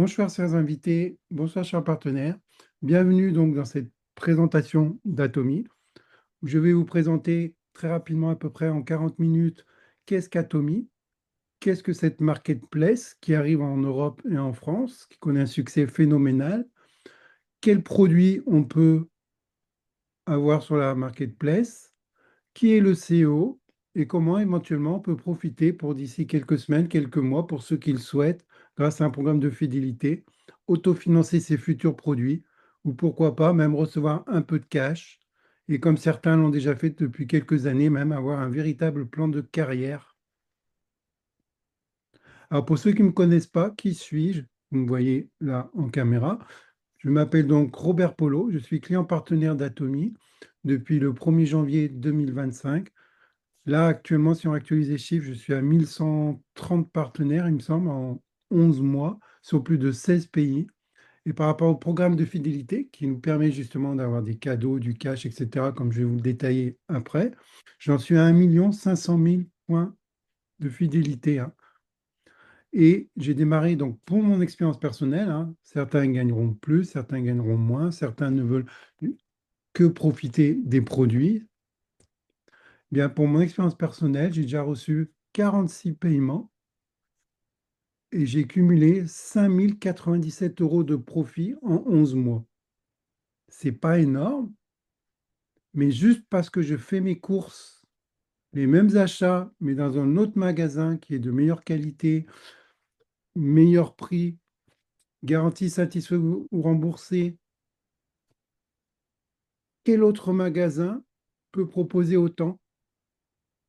Bonsoir, chers invités. Bonsoir, chers partenaires. Bienvenue donc dans cette présentation d'Atomy, où je vais vous présenter très rapidement, à peu près en 40 minutes, qu'est-ce qu'Atomy, qu'est-ce que cette marketplace qui arrive en Europe et en France, qui connaît un succès phénoménal, quels produits on peut avoir sur la marketplace, qui est le CEO et comment éventuellement on peut profiter pour d'ici quelques semaines, quelques mois, pour ceux qui le souhaitent, grâce à un programme de fidélité, autofinancer ses futurs produits ou pourquoi pas même recevoir un peu de cash et comme certains l'ont déjà fait depuis quelques années, même avoir un véritable plan de carrière. Alors pour ceux qui ne me connaissent pas, qui suis-je? Vous me voyez là en caméra. Je m'appelle donc Robert Polo, je suis client partenaire d'Atomy depuis le 1er janvier 2025. Là, actuellement, si on actualise les chiffres, je suis à 1130 partenaires, il me semble, en 11 mois, sur plus de 16 pays. Et par rapport au programme de fidélité, qui nous permet justement d'avoir des cadeaux, du cash, etc., comme je vais vous le détailler après, j'en suis à 1 500 000 points de fidélité, hein. Et j'ai démarré, donc, pour mon expérience personnelle, hein, certains gagneront plus, certains gagneront moins, certains ne veulent que profiter des produits. Bien, pour mon expérience personnelle, j'ai déjà reçu 46 paiements et j'ai cumulé 5 097 € de profit en 11 mois. C'est pas énorme, mais juste parce que je fais mes courses, les mêmes achats, mais dans un autre magasin qui est de meilleure qualité, meilleur prix, garantie satisfait ou remboursé, quel autre magasin peut proposer autant?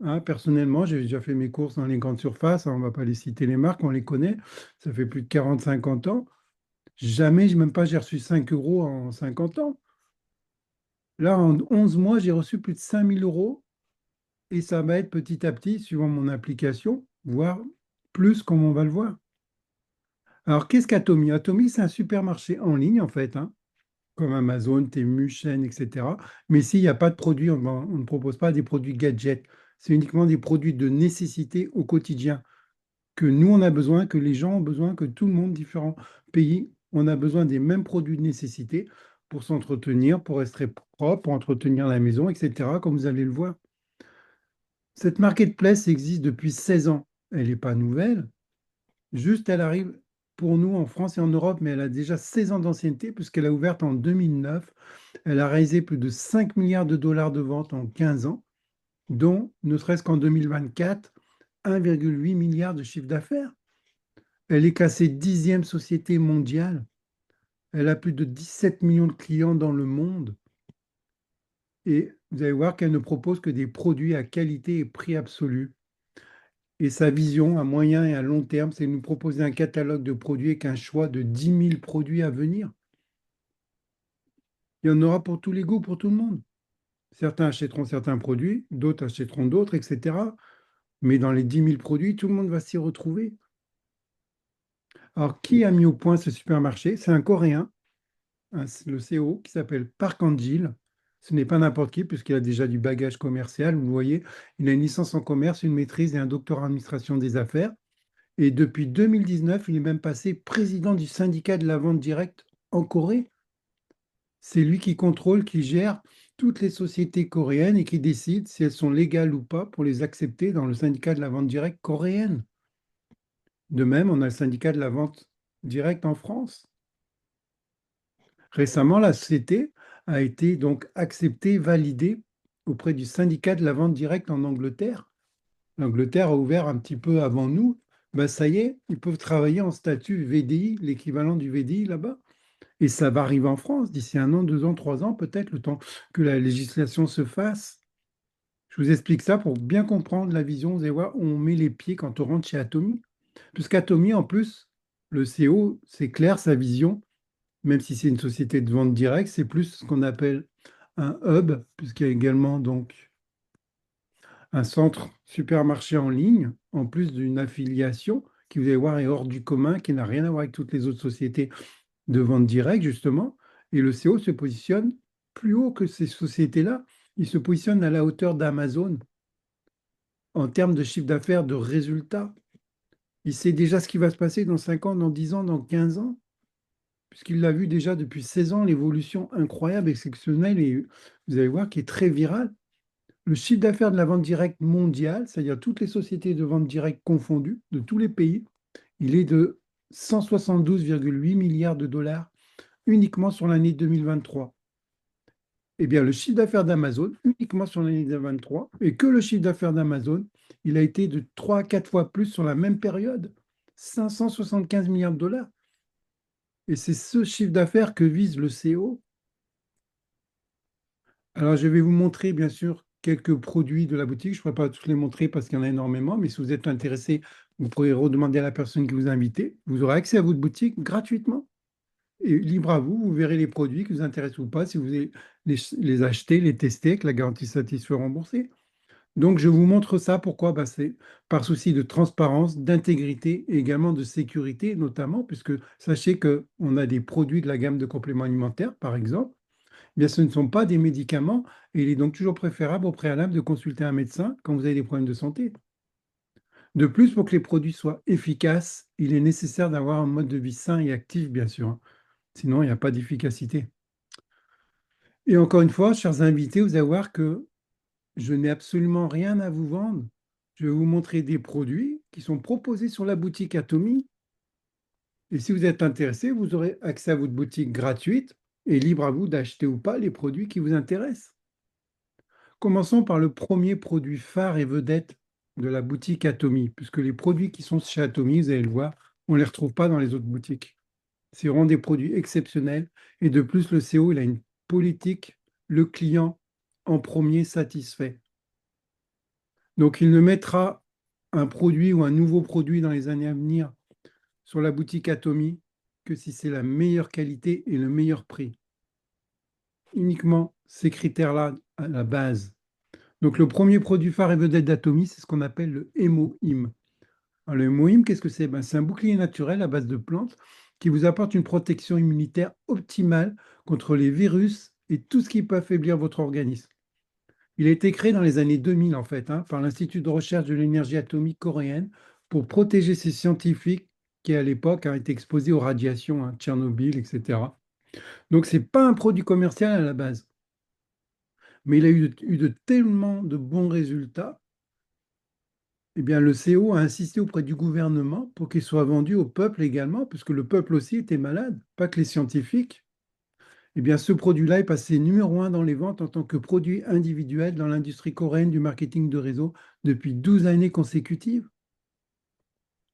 Hein, personnellement, j'ai déjà fait mes courses dans les grandes surfaces, hein, on ne va pas les citer les marques, on les connaît, ça fait plus de 40-50 ans. Jamais, même pas, j'ai reçu 5 € en 50 ans. Là, en 11 mois, j'ai reçu plus de 5 000 € et ça va être petit à petit, suivant mon application, voire plus comme on va le voir. Alors, qu'est-ce qu'Atomy? Atomy, c'est un supermarché en ligne, en fait, hein, comme Amazon, Temu, Shein, etc. Mais s'il n'y a pas de produits, on ne propose pas des produits gadgets. C'est uniquement des produits de nécessité au quotidien que nous, on a besoin, que les gens ont besoin, que tout le monde, différents pays, on a besoin des mêmes produits de nécessité pour s'entretenir, pour rester propre, pour entretenir la maison, etc., comme vous allez le voir. Cette marketplace existe depuis 16 ans. Elle n'est pas nouvelle, juste elle arrive pour nous en France et en Europe, mais elle a déjà 16 ans d'ancienneté puisqu'elle a ouvert en 2009. Elle a réalisé plus de 5 milliards de dollars de ventes en 15 ans, dont, ne serait-ce qu'en 2024, 1,8 milliard de chiffre d'affaires. Elle est classée 10e société mondiale. Elle a plus de 17 millions de clients dans le monde. Et vous allez voir qu'elle ne propose que des produits à qualité et prix absolu. Et sa vision à moyen et à long terme, c'est de nous proposer un catalogue de produits avec un choix de 10 000 produits à venir. Il y en aura pour tous les goûts, pour tout le monde. Certains achèteront certains produits, d'autres achèteront d'autres, etc. Mais dans les 10 000 produits, tout le monde va s'y retrouver. Alors, qui a mis au point ce supermarché? C'est un Coréen, le CEO, qui s'appelle Park Han-gil. Ce n'est pas n'importe qui, puisqu'il a déjà du bagage commercial. Vous voyez, il a une licence en commerce, une maîtrise et un doctorat en administration des affaires. Et depuis 2019, il est même passé président du syndicat de la vente directe en Corée. C'est lui qui contrôle, qui gère toutes les sociétés coréennes et qui décide si elles sont légales ou pas pour les accepter dans le syndicat de la vente directe coréenne. De même, on a le syndicat de la vente directe en France. Récemment, la société a été donc acceptée, validée auprès du syndicat de la vente directe en Angleterre. L'Angleterre a ouvert un petit peu avant nous. Ben, ça y est, ils peuvent travailler en statut VDI, l'équivalent du VDI là-bas. Et ça va arriver en France d'ici 1 an, 2 ans, 3 ans, peut-être, le temps que la législation se fasse. Je vous explique ça pour bien comprendre la vision. Vous allez voir où on met les pieds quand on rentre chez Atomy. Puisqu'Atomy, en plus, le CEO, c'est clair, sa vision, même si c'est une société de vente directe, c'est plus ce qu'on appelle un hub, puisqu'il y a également donc un centre supermarché en ligne, en plus d'une affiliation qui, vous allez voir, est hors du commun, qui n'a rien à voir avec toutes les autres sociétés de vente directe, justement. Et le CO se positionne plus haut que ces sociétés-là. Il se positionne à la hauteur d'Amazon en termes de chiffre d'affaires, de résultats. Il sait déjà ce qui va se passer dans 5 ans, dans 10 ans, dans 15 ans, puisqu'il l'a vu déjà depuis 16 ans, l'évolution incroyable, exceptionnelle, et vous allez voir qui est très virale. Le chiffre d'affaires de la vente directe mondiale, c'est-à-dire toutes les sociétés de vente directe confondues, de tous les pays, il est de 172,8 milliards de dollars uniquement sur l'année 2023. Eh bien, le chiffre d'affaires d'Amazon, uniquement sur l'année 2023, et que le chiffre d'affaires d'Amazon, il a été de 3 à 4 fois plus sur la même période, 575 milliards de dollars. Et c'est ce chiffre d'affaires que vise le CEO. Alors, je vais vous montrer, bien sûr, quelques produits de la boutique. Je ne pourrais pas tous les montrer parce qu'il y en a énormément, mais si vous êtes intéressé, vous pourrez redemander à la personne qui vous a invité. Vous aurez accès à votre boutique gratuitement et libre à vous. Vous verrez les produits qui vous intéressent ou pas, si vous voulez les acheter, les tester avec la garantie satisfait remboursée. Donc, je vous montre ça. Pourquoi? Bah, c'est par souci de transparence, d'intégrité et également de sécurité, notamment, puisque sachez qu'on a des produits de la gamme de compléments alimentaires, par exemple. Eh bien, ce ne sont pas des médicaments et il est donc toujours préférable au préalable de consulter un médecin quand vous avez des problèmes de santé. De plus, pour que les produits soient efficaces, il est nécessaire d'avoir un mode de vie sain et actif, bien sûr, hein. Sinon, il n'y a pas d'efficacité. Et encore une fois, chers invités, vous allez voir que je n'ai absolument rien à vous vendre. Je vais vous montrer des produits qui sont proposés sur la boutique Atomy. Et si vous êtes intéressé, vous aurez accès à votre boutique gratuite et libre à vous d'acheter ou pas les produits qui vous intéressent. Commençons par le premier produit phare et vedette de la boutique Atomy, puisque les produits qui sont chez Atomy, vous allez le voir, on ne les retrouve pas dans les autres boutiques. C'est vraiment des produits exceptionnels. Et de plus, le CO, il a une politique, le client en premier satisfait. Donc, il ne mettra un produit ou un nouveau produit dans les années à venir sur la boutique Atomy que si c'est la meilleure qualité et le meilleur prix. Uniquement ces critères-là à la base. Donc, le premier produit phare et vedette d'Atomy, c'est ce qu'on appelle le hémoïm. Alors, le hémoïm, qu'est-ce que c'est? Ben, c'est un bouclier naturel à base de plantes qui vous apporte une protection immunitaire optimale contre les virus et tout ce qui peut affaiblir votre organisme. Il a été créé dans les années 2000, en fait, hein, par l'Institut de recherche de l'énergie atomique coréenne pour protéger ces scientifiques qui, à l'époque, ont été exposés aux radiations, hein, Tchernobyl, etc. Donc, ce n'est pas un produit commercial à la base, mais il a eu de tellement de bons résultats. Eh bien, le CO a insisté auprès du gouvernement pour qu'il soit vendu au peuple également, puisque le peuple aussi était malade, pas que les scientifiques. Eh bien, ce produit-là est passé numéro un dans les ventes en tant que produit individuel dans l'industrie coréenne du marketing de réseau depuis 12 années consécutives.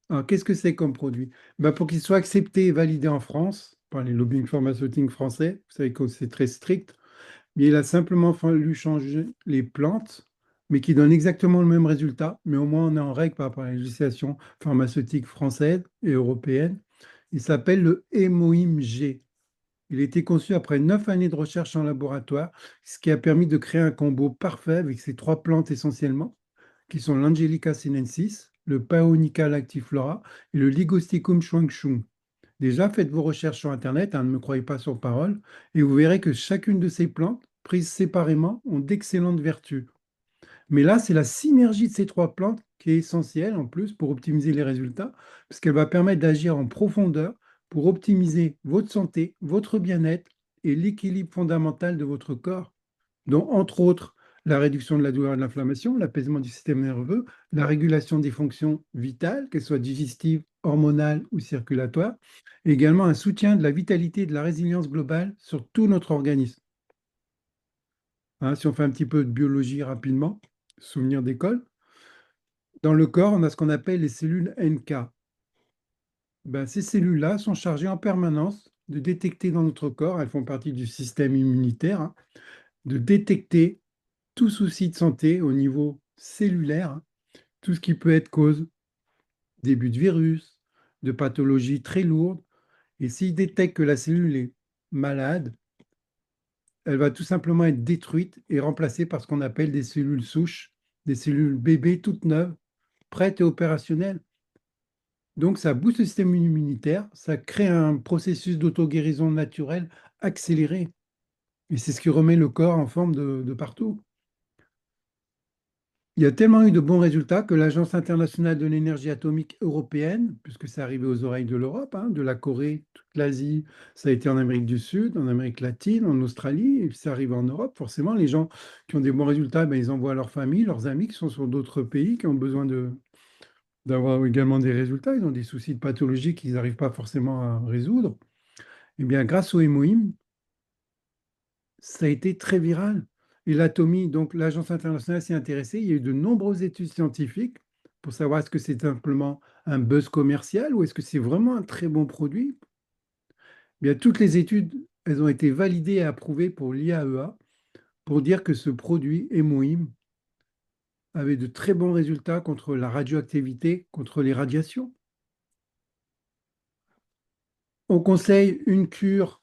Alors, qu'est-ce que c'est comme produit? Ben, pour qu'il soit accepté et validé en France par les lobbying pharmaceutiques français, vous savez que c'est très strict, mais il a simplement fallu changer les plantes, mais qui donnent exactement le même résultat. Mais au moins, on est en règle par rapport à la législation pharmaceutique française et européenne. Il s'appelle le Hémoïm G. Il a été conçu après 9 années de recherche en laboratoire, ce qui a permis de créer un combo parfait avec ces trois plantes essentiellement, qui sont l'Angelica sinensis, le Paonica lactiflora et le Ligosticum shuangshung. Déjà, faites vos recherches sur Internet, hein, ne me croyez pas sur parole, et vous verrez que chacune de ces plantes, prises séparément, ont d'excellentes vertus. Mais là, c'est la synergie de ces trois plantes qui est essentielle en plus pour optimiser les résultats, parce qu'elle va permettre d'agir en profondeur pour optimiser votre santé, votre bien-être et l'équilibre fondamental de votre corps, dont entre autres la réduction de la douleur et de l'inflammation, l'apaisement du système nerveux, la régulation des fonctions vitales, qu'elles soient digestives, hormonales ou circulatoires, et également un soutien de la vitalité et de la résilience globale sur tout notre organisme. Hein, si on fait un petit peu de biologie rapidement, souvenir d'école, dans le corps, on a ce qu'on appelle les cellules NK. Ben, ces cellules-là sont chargées en permanence de détecter dans notre corps, elles font partie du système immunitaire, hein, de détecter tout souci de santé au niveau cellulaire, hein, tout ce qui peut être cause début de virus, de pathologies très lourdes. Et s'ils détectent que la cellule est malade, elle va tout simplement être détruite et remplacée par ce qu'on appelle des cellules souches, des cellules bébés toutes neuves, prêtes et opérationnelles. Donc, ça booste le système immunitaire, ça crée un processus d'auto-guérison naturelle accéléré. Et c'est ce qui remet le corps en forme de partout. Il y a tellement eu de bons résultats que l'Agence internationale de l'énergie atomique européenne, puisque c'est arrivé aux oreilles de l'Europe, hein, de la Corée, toute l'Asie, ça a été en Amérique du Sud, en Amérique latine, en Australie, et puis ça arrive en Europe. Forcément, les gens qui ont des bons résultats, ben, ils envoient leurs familles, leurs amis qui sont sur d'autres pays, qui ont besoin d'avoir également des résultats. Ils ont des soucis de pathologie qu'ils n'arrivent pas forcément à résoudre. Eh bien, grâce au hémoïme, ça a été très viral. Et l'atomie, donc l'Agence internationale s'est intéressée. Il y a eu de nombreuses études scientifiques pour savoir est-ce que c'est simplement un buzz commercial ou est-ce que c'est vraiment un très bon produit. Eh bien, toutes les études, elles ont été validées et approuvées pour l'IAEA pour dire que ce produit hémoïme avait de très bons résultats contre la radioactivité, contre les radiations. On conseille une cure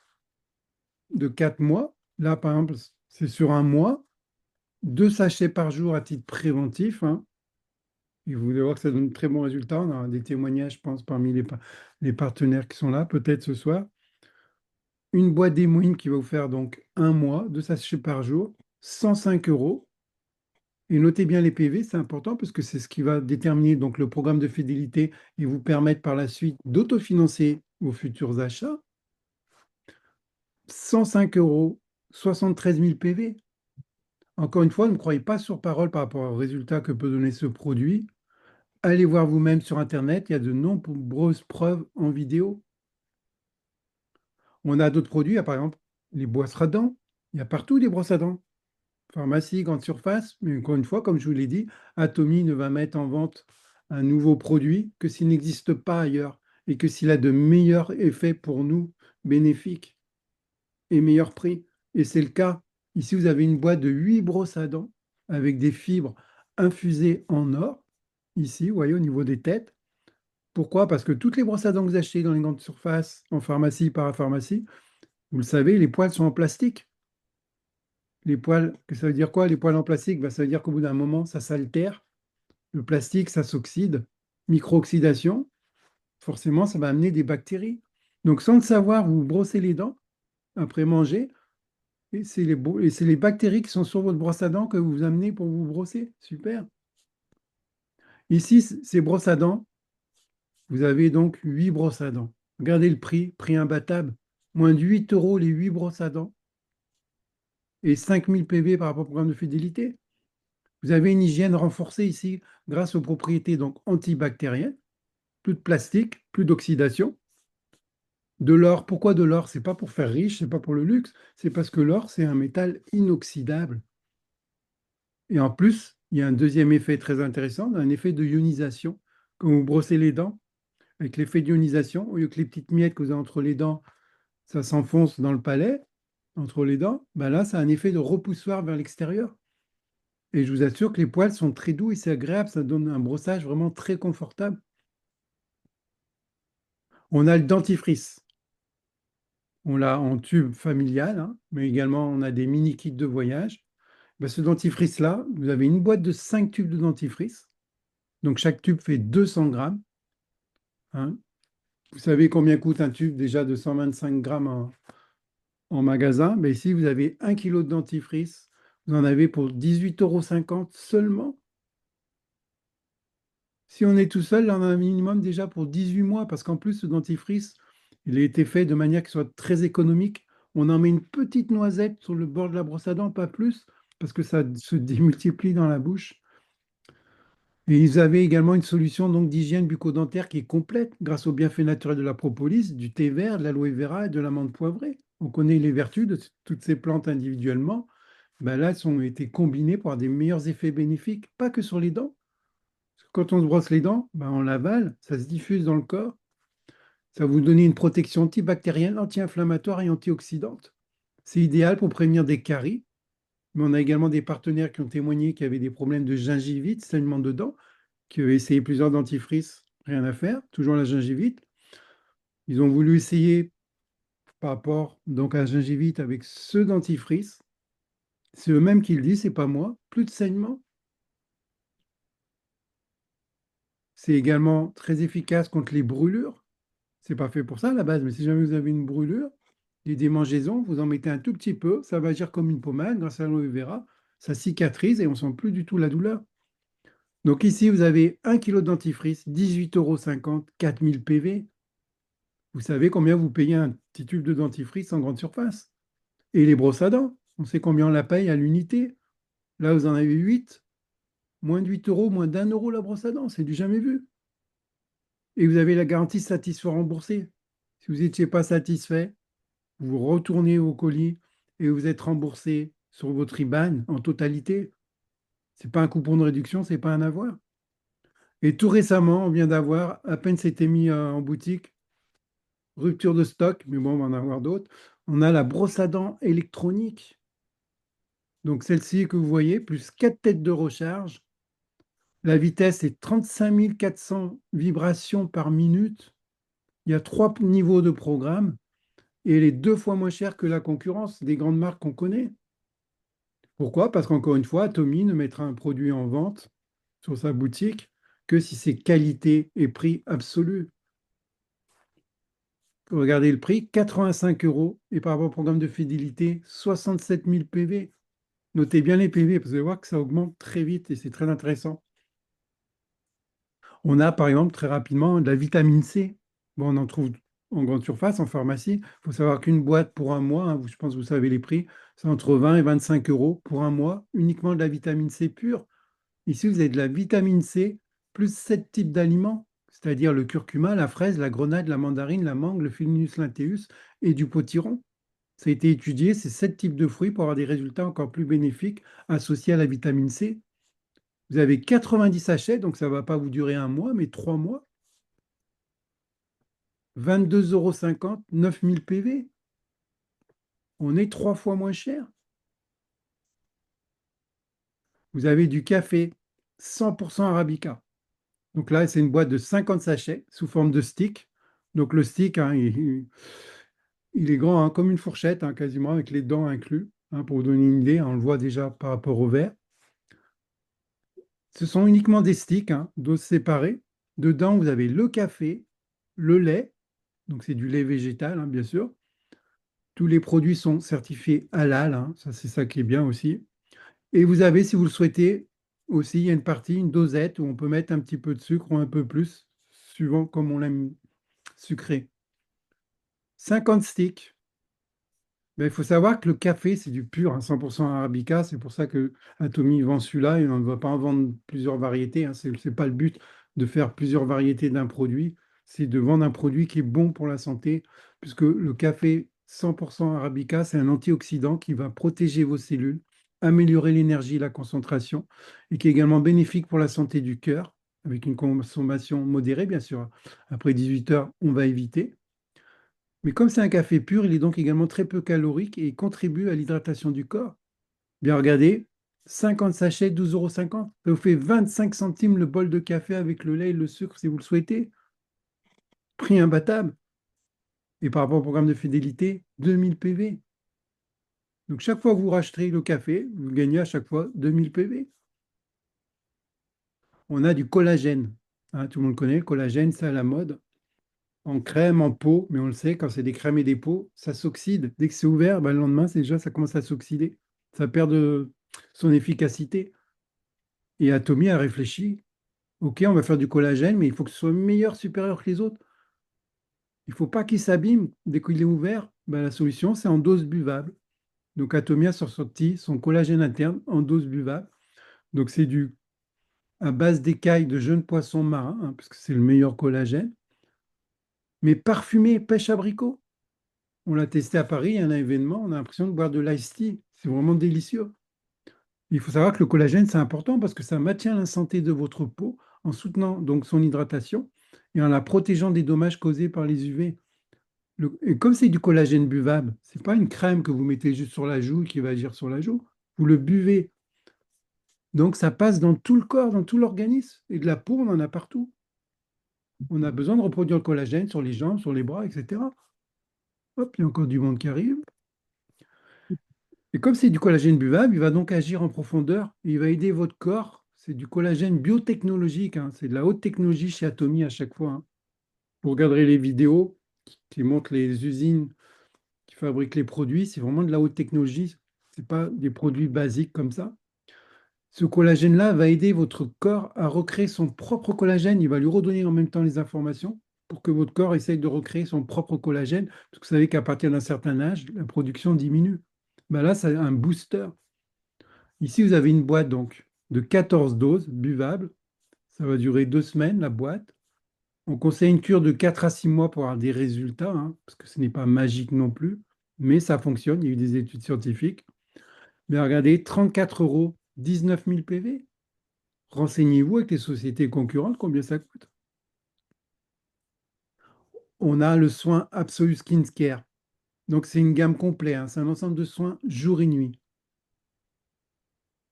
de 4 mois. Là, par exemple, c'est sur un mois, 2 sachets par jour à titre préventif, hein. Et vous allez voir que ça donne de très bons résultats. On a des témoignages, je pense, parmi les partenaires qui sont là, peut-être ce soir. Une boîte d'hémoïne qui va vous faire donc un mois, 2 sachets par jour, 105 euros. Et notez bien les PV, c'est important parce que c'est ce qui va déterminer donc le programme de fidélité et vous permettre par la suite d'autofinancer vos futurs achats. 105 euros, 73 000 PV. Encore une fois, ne croyez pas sur parole par rapport aux résultats que peut donner ce produit. Allez voir vous-même sur Internet, il y a de nombreuses preuves en vidéo. On a d'autres produits, il y a par exemple les brosses à dents. Il y a partout des brosses à dents. Pharmacie, grande surface, mais encore une fois, comme je vous l'ai dit, Atomy ne va mettre en vente un nouveau produit que s'il n'existe pas ailleurs et que s'il a de meilleurs effets pour nous, bénéfiques et meilleurs prix. Et c'est le cas. Ici, vous avez une boîte de 8 brosses à dents avec des fibres infusées en or. Ici, vous voyez, au niveau des têtes. Pourquoi? Parce que toutes les brosses à dents que vous achetez dans les grandes surfaces, en pharmacie, parapharmacie, vous le savez, les poils sont en plastique. Les poils, que ça veut dire quoi? Les poils en plastique, bah, ça veut dire qu'au bout d'un moment, ça s'altère. Le plastique, ça s'oxyde. Micro-oxydation, forcément, ça va amener des bactéries. Donc, sans le savoir, vous vous brossez les dents après manger, et c'est les bactéries qui sont sur votre brosse à dents que vous amenez pour vous brosser. Super. Ici, ces brosses à dents, vous avez donc 8 brosses à dents. Regardez le prix, prix imbattable. Moins de 8 euros les 8 brosses à dents et 5000 PV par rapport au programme de fidélité. Vous avez une hygiène renforcée ici grâce aux propriétés donc antibactériennes. Plus de plastique, plus d'oxydation. De l'or, pourquoi de l'or? C'est pas pour faire riche, c'est pas pour le luxe, c'est parce que l'or, c'est un métal inoxydable. Et en plus, il y a un deuxième effet très intéressant, un effet de ionisation. Quand vous brossez les dents, avec l'effet d'ionisation, au lieu que les petites miettes que vous avez entre les dents, ça s'enfonce dans le palais, entre les dents, ben là, ça a un effet de repoussoir vers l'extérieur. Et je vous assure que les poils sont très doux et c'est agréable, ça donne un brossage vraiment très confortable. On a le dentifrice. On l'a en tube familial, hein, mais également on a des mini kits de voyage. Ben, ce dentifrice-là, vous avez une boîte de 5 tubes de dentifrice. Donc chaque tube fait 200 grammes, hein. Vous savez combien coûte un tube déjà de 125 grammes en magasin? Ben, ici, vous avez 1 kilo de dentifrice. Vous en avez pour 18,50 € seulement. Si on est tout seul, là, on a un minimum déjà pour 18 mois, parce qu'en plus, ce dentifrice, il a été fait de manière qu'il soit très économique. On en met une petite noisette sur le bord de la brosse à dents, pas plus, parce que ça se démultiplie dans la bouche. Et ils avaient également une solution donc d'hygiène bucco-dentaire qui est complète grâce aux bienfaits naturels de la propolis, du thé vert, de l'aloe vera et de l'amande poivrée. On connaît les vertus de toutes ces plantes individuellement. Ben là, elles ont été combinées pour avoir des meilleurs effets bénéfiques, pas que sur les dents. Quand on se brosse les dents, ben on l'avale, ça se diffuse dans le corps. Ça va vous donner une protection antibactérienne, anti-inflammatoire et antioxydante. C'est idéal pour prévenir des caries. Mais on a également des partenaires qui ont témoigné qu'il y avait des problèmes de gingivite, saignement de dents, qui avaient essayé plusieurs dentifrices, rien à faire, toujours la gingivite. Ils ont voulu essayer par rapport donc à la gingivite avec ce dentifrice. C'est eux-mêmes qui le disent, c'est pas moi. Plus de saignement. C'est également très efficace contre les brûlures. C'est pas fait pour ça à la base, mais si jamais vous avez une brûlure, des démangeaisons, vous en mettez un tout petit peu, ça va agir comme une pommade grâce à l'aloe vera, ça cicatrise et on sent plus du tout la douleur. Donc ici, vous avez 1 kg de dentifrice, 18,50 €, 4000 PV. Vous savez combien vous payez un petit tube de dentifrice en grande surface? Et les brosses à dents, on sait combien on la paye à l'unité. Là, vous en avez 8, moins de 8 euros, moins d'1 € la brosse à dents, c'est du jamais vu. Et vous avez la garantie satisfait remboursé. Si vous n'étiez pas satisfait, vous retournez au colis et vous êtes remboursé sur votre IBAN en totalité. Ce n'est pas un coupon de réduction, ce n'est pas un avoir. Et tout récemment, on vient d'avoir, à peine c'était mis en boutique, rupture de stock, mais bon, on va en avoir d'autres. On a la brosse à dents électronique. Donc celle-ci que vous voyez, plus 4 têtes de recharge. La vitesse est 35 400 vibrations par minute. Il y a 3 niveaux de programme et elle est 2 fois moins chère que la concurrence des grandes marques qu'on connaît. Pourquoi? Parce qu'encore une fois, Atomy ne mettra un produit en vente sur sa boutique que si c'est qualité et prix absolu. Regardez le prix, 85 € et par rapport au programme de fidélité, 67 000 PV. Notez bien les PV, parce que vous allez voir que ça augmente très vite et c'est très intéressant. On a par exemple très rapidement de la vitamine C. Bon, on en trouve en grande surface, en pharmacie. Il faut savoir qu'une boîte pour un mois, hein, je pense que vous savez les prix, c'est entre 20 et 25 € pour un mois, uniquement de la vitamine C pure. Ici, vous avez de la vitamine C plus 7 types d'aliments, c'est-à-dire le curcuma, la fraise, la grenade, la mandarine, la mangue, le Philonus luteus et du potiron. Ça a été étudié, ces 7 types de fruits pour avoir des résultats encore plus bénéfiques associés à la vitamine C. Vous avez 90 sachets, donc ça ne va pas vous durer un mois, mais 3 mois. 22,50 €, 9000 PV. On est 3 fois moins cher. Vous avez du café 100% Arabica. Donc là, c'est une boîte de 50 sachets sous forme de stick. Donc le stick, hein, il est grand, hein, comme une fourchette, hein, quasiment, avec les dents inclus. Hein, pour vous donner une idée, hein, on le voit déjà par rapport au verre. Ce sont uniquement des sticks, hein, doses séparées. Dedans, vous avez le café, le lait, donc c'est du lait végétal, hein, bien sûr. Tous les produits sont certifiés halal, hein, ça c'est ça qui est bien aussi. Et vous avez, si vous le souhaitez, aussi, il y a une partie, une dosette où on peut mettre un petit peu de sucre ou un peu plus, suivant comme on l'aime sucré. 50 sticks. Mais il faut savoir que le café, c'est du pur, hein, 100% arabica. C'est pour ça que Atomy vend celui-là et on ne va pas en vendre plusieurs variétés. Hein. Ce n'est pas le but de faire plusieurs variétés d'un produit. C'est de vendre un produit qui est bon pour la santé, puisque le café 100% arabica, c'est un antioxydant qui va protéger vos cellules, améliorer l'énergie et la concentration, et qui est également bénéfique pour la santé du cœur, avec une consommation modérée, bien sûr. Après 18 heures, on va éviter. Mais comme c'est un café pur, il est donc également très peu calorique et il contribue à l'hydratation du corps. Bien regardez, 50 sachets, 12,50 €. Ça vous fait 25 centimes le bol de café avec le lait et le sucre si vous le souhaitez. Prix imbattable. Et par rapport au programme de fidélité, 2000 PV. Donc chaque fois que vous racheterez le café, vous gagnez à chaque fois 2000 PV. On a du collagène. Hein, tout le monde connaît, le collagène, c'est à la mode. En crème, en pot, mais on le sait, quand c'est des crèmes et des pots, ça s'oxyde. Dès que c'est ouvert, ben, le lendemain, c'est déjà, ça commence à s'oxyder. Ça perd de son efficacité. Et Atomy a réfléchi, OK, on va faire du collagène, mais il faut que ce soit meilleur, supérieur que les autres. Il ne faut pas qu'il s'abîme dès qu'il est ouvert. Ben, la solution, c'est en dose buvable. Donc Atomy a sorti son collagène interne en dose buvable. Donc c'est du à base d'écailles de jeunes poissons marins, hein, parce que c'est le meilleur collagène, mais parfumé pêche abricot. On l'a testé à Paris, il y a un événement, on a l'impression de boire de l'ice tea. C'est vraiment délicieux. Il faut savoir que le collagène, c'est important parce que ça maintient la santé de votre peau en soutenant donc son hydratation et en la protégeant des dommages causés par les UV. Et comme c'est du collagène buvable, ce n'est pas une crème que vous mettez juste sur la joue qui va agir sur la joue. Vous le buvez. Donc ça passe dans tout le corps, dans tout l'organisme. Et de la peau, on en a partout. On a besoin de reproduire le collagène sur les jambes, sur les bras, etc. Hop, il y a encore du monde qui arrive. Et comme c'est du collagène buvable, il va donc agir en profondeur et il va aider votre corps. C'est du collagène biotechnologique, hein. C'est de la haute technologie chez Atomy à chaque fois. Hein. Vous regarderez les vidéos qui montrent les usines qui fabriquent les produits. C'est vraiment de la haute technologie. Ce n'est pas des produits basiques comme ça. Ce collagène-là va aider votre corps à recréer son propre collagène. Il va lui redonner en même temps les informations pour que votre corps essaye de recréer son propre collagène. Parce que vous savez qu'à partir d'un certain âge, la production diminue. Ben là, c'est un booster. Ici, vous avez une boîte donc de 14 doses buvables. Ça va durer 2 semaines, la boîte. On conseille une cure de 4 à 6 mois pour avoir des résultats, hein, parce que ce n'est pas magique non plus, mais ça fonctionne. Il y a eu des études scientifiques. Mais regardez, 34 euros, 19 000 PV. Renseignez-vous avec les sociétés concurrentes combien ça coûte. On a le soin Absolute Skin Care. Donc, c'est une gamme complète, hein. C'est un ensemble de soins jour et nuit.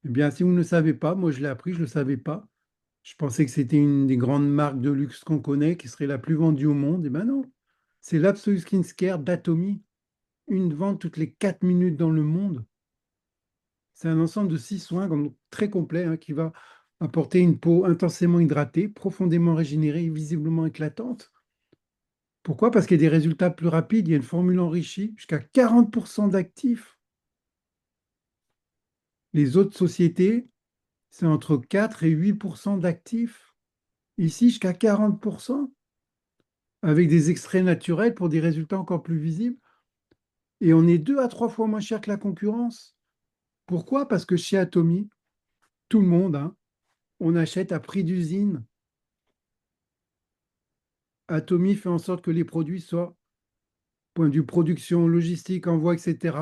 Eh bien, si vous ne le savez pas, moi je l'ai appris, je ne le savais pas. Je pensais que c'était une des grandes marques de luxe qu'on connaît, qui serait la plus vendue au monde. Eh bien non, c'est l'Absolute Skin Care d'Atomy. Une vente toutes les 4 minutes dans le monde. C'est un ensemble de 6 soins très complet, hein, qui va apporter une peau intensément hydratée, profondément régénérée et visiblement éclatante. Pourquoi? Parce qu'il y a des résultats plus rapides, il y a une formule enrichie, jusqu'à 40% d'actifs. Les autres sociétés, c'est entre 4 et 8% d'actifs. Ici, jusqu'à 40%, avec des extraits naturels pour des résultats encore plus visibles. Et on est 2 à 3 fois moins cher que la concurrence. Pourquoi? Parce que chez Atomy, tout le monde, hein, on achète à prix d'usine. Atomy fait en sorte que les produits soient, point de vue production, logistique, envoi, etc.,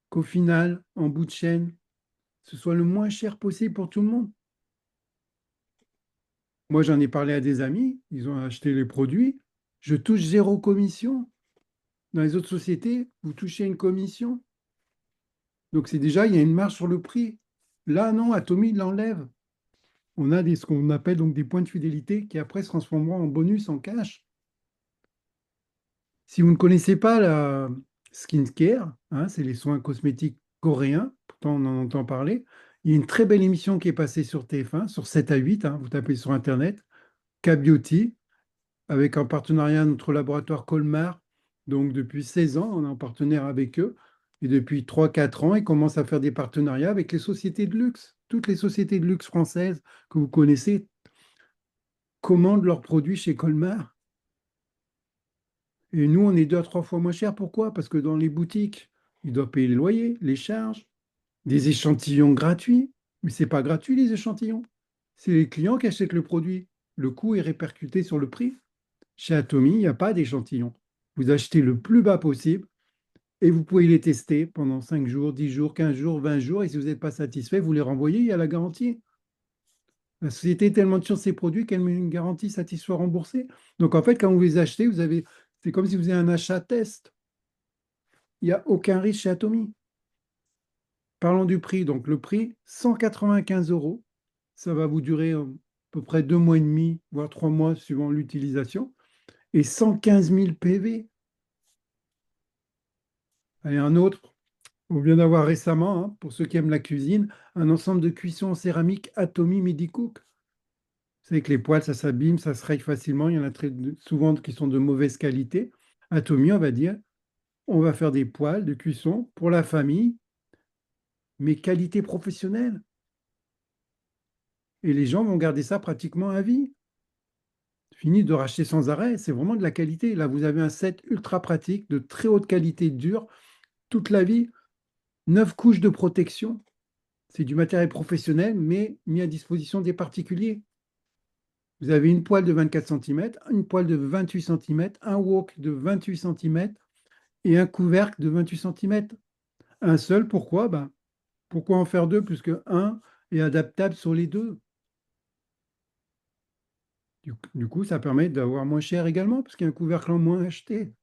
qu'au final, en bout de chaîne, ce soit le moins cher possible pour tout le monde. Moi, j'en ai parlé à des amis, ils ont acheté les produits. Je touche zéro commission. Dans les autres sociétés, vous touchez une commission. Donc, c'est déjà, il y a une marge sur le prix. Là, non, Atomy l'enlève. On a ce qu'on appelle donc des points de fidélité qui après se transformeront en bonus, en cash. Si vous ne connaissez pas la skincare, hein, c'est les soins cosmétiques coréens, pourtant on en entend parler, il y a une très belle émission qui est passée sur TF1, sur 7 à 8, hein, vous tapez sur Internet, K-Beauty, avec un partenariat notre laboratoire Colmar. Donc depuis 16 ans, on est en partenaire avec eux. Et depuis 3 4 ans, ils commencent à faire des partenariats avec les sociétés de luxe. Toutes les sociétés de luxe françaises que vous connaissez commandent leurs produits chez Colmar. Et nous, on est 2 à 3 fois moins cher. Pourquoi? Parce que dans les boutiques, ils doivent payer les loyers, les charges, des échantillons gratuits. Mais ce n'est pas gratuit, les échantillons. C'est les clients qui achètent le produit. Le coût est répercuté sur le prix. Chez Atomy, il n'y a pas d'échantillon. Vous achetez le plus bas possible et vous pouvez les tester pendant 5 jours, 10 jours, 15 jours, 20 jours. Et si vous n'êtes pas satisfait, vous les renvoyez, il y a la garantie. La société est tellement sûre de ses produits qu'elle met une garantie satisfait remboursée. Donc en fait, quand vous les achetez, c'est comme si vous faisiez un achat test. Il n'y a aucun risque chez Atomy. Parlons du prix. Donc le prix, 195 euros. Ça va vous durer à peu près 2 mois et demi, voire 3 mois, suivant l'utilisation. Et 115 000 PV. Allez, un autre. On vient d'avoir récemment, hein, pour ceux qui aiment la cuisine, un ensemble de cuissons en céramique Atomy MediCook. Vous savez que les poêles, ça s'abîme, ça se raye facilement. Il y en a souvent qui sont de mauvaise qualité. Atomy, on va dire, on va faire des poêles de cuisson pour la famille, mais qualité professionnelle. Et les gens vont garder ça pratiquement à vie. Fini de racheter sans arrêt, c'est vraiment de la qualité. Là, vous avez un set ultra pratique, de très haute qualité, dur, toute la vie. 9 couches de protection. C'est du matériel professionnel, mais mis à disposition des particuliers. Vous avez une poêle de 24 cm, une poêle de 28 cm, un wok de 28 cm et un couvercle de 28 cm. Un seul, pourquoi? Ben, pourquoi en faire deux puisque un est adaptable sur les deux? Du coup, ça permet d'avoir moins cher également, parce qu'il y a un couvercle en moins acheté.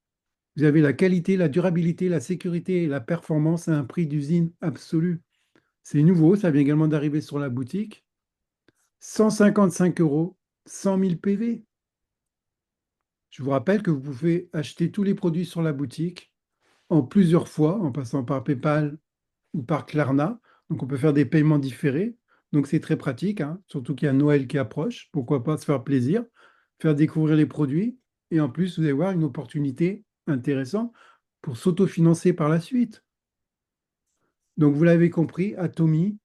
Vous avez la qualité, la durabilité, la sécurité et la performance à un prix d'usine absolu. C'est nouveau, ça vient également d'arriver sur la boutique. 155 euros, 100 000 PV. Je vous rappelle que vous pouvez acheter tous les produits sur la boutique en plusieurs fois, en passant par PayPal ou par Klarna. Donc, on peut faire des paiements différés. Donc, c'est très pratique, hein, surtout qu'il y a Noël qui approche. Pourquoi pas se faire plaisir, faire découvrir les produits. Et en plus, vous allez voir une opportunité intéressante pour s'autofinancer par la suite. Donc, vous l'avez compris, Atomy,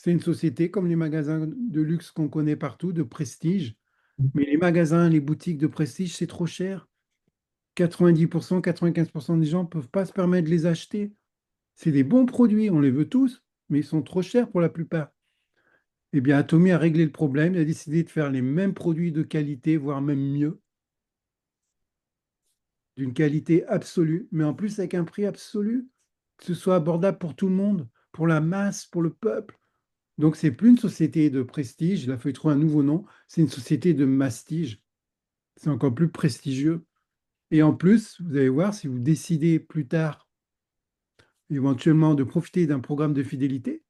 C'est une société comme les magasins de luxe qu'on connaît partout, de prestige. Mais les magasins, les boutiques de prestige, c'est trop cher. 90%, 95% des gens ne peuvent pas se permettre de les acheter. C'est des bons produits, on les veut tous, mais ils sont trop chers pour la plupart. Eh bien, Atomy a réglé le problème, il a décidé de faire les mêmes produits de qualité, voire même mieux, d'une qualité absolue, mais en plus avec un prix absolu, que ce soit abordable pour tout le monde, pour la masse, pour le peuple. Donc, c'est plus une société de prestige, il a fallu trouver un nouveau nom, c'est une société de mastige. C'est encore plus prestigieux. Et en plus, vous allez voir, si vous décidez plus tard, éventuellement, de profiter d'un programme de fidélité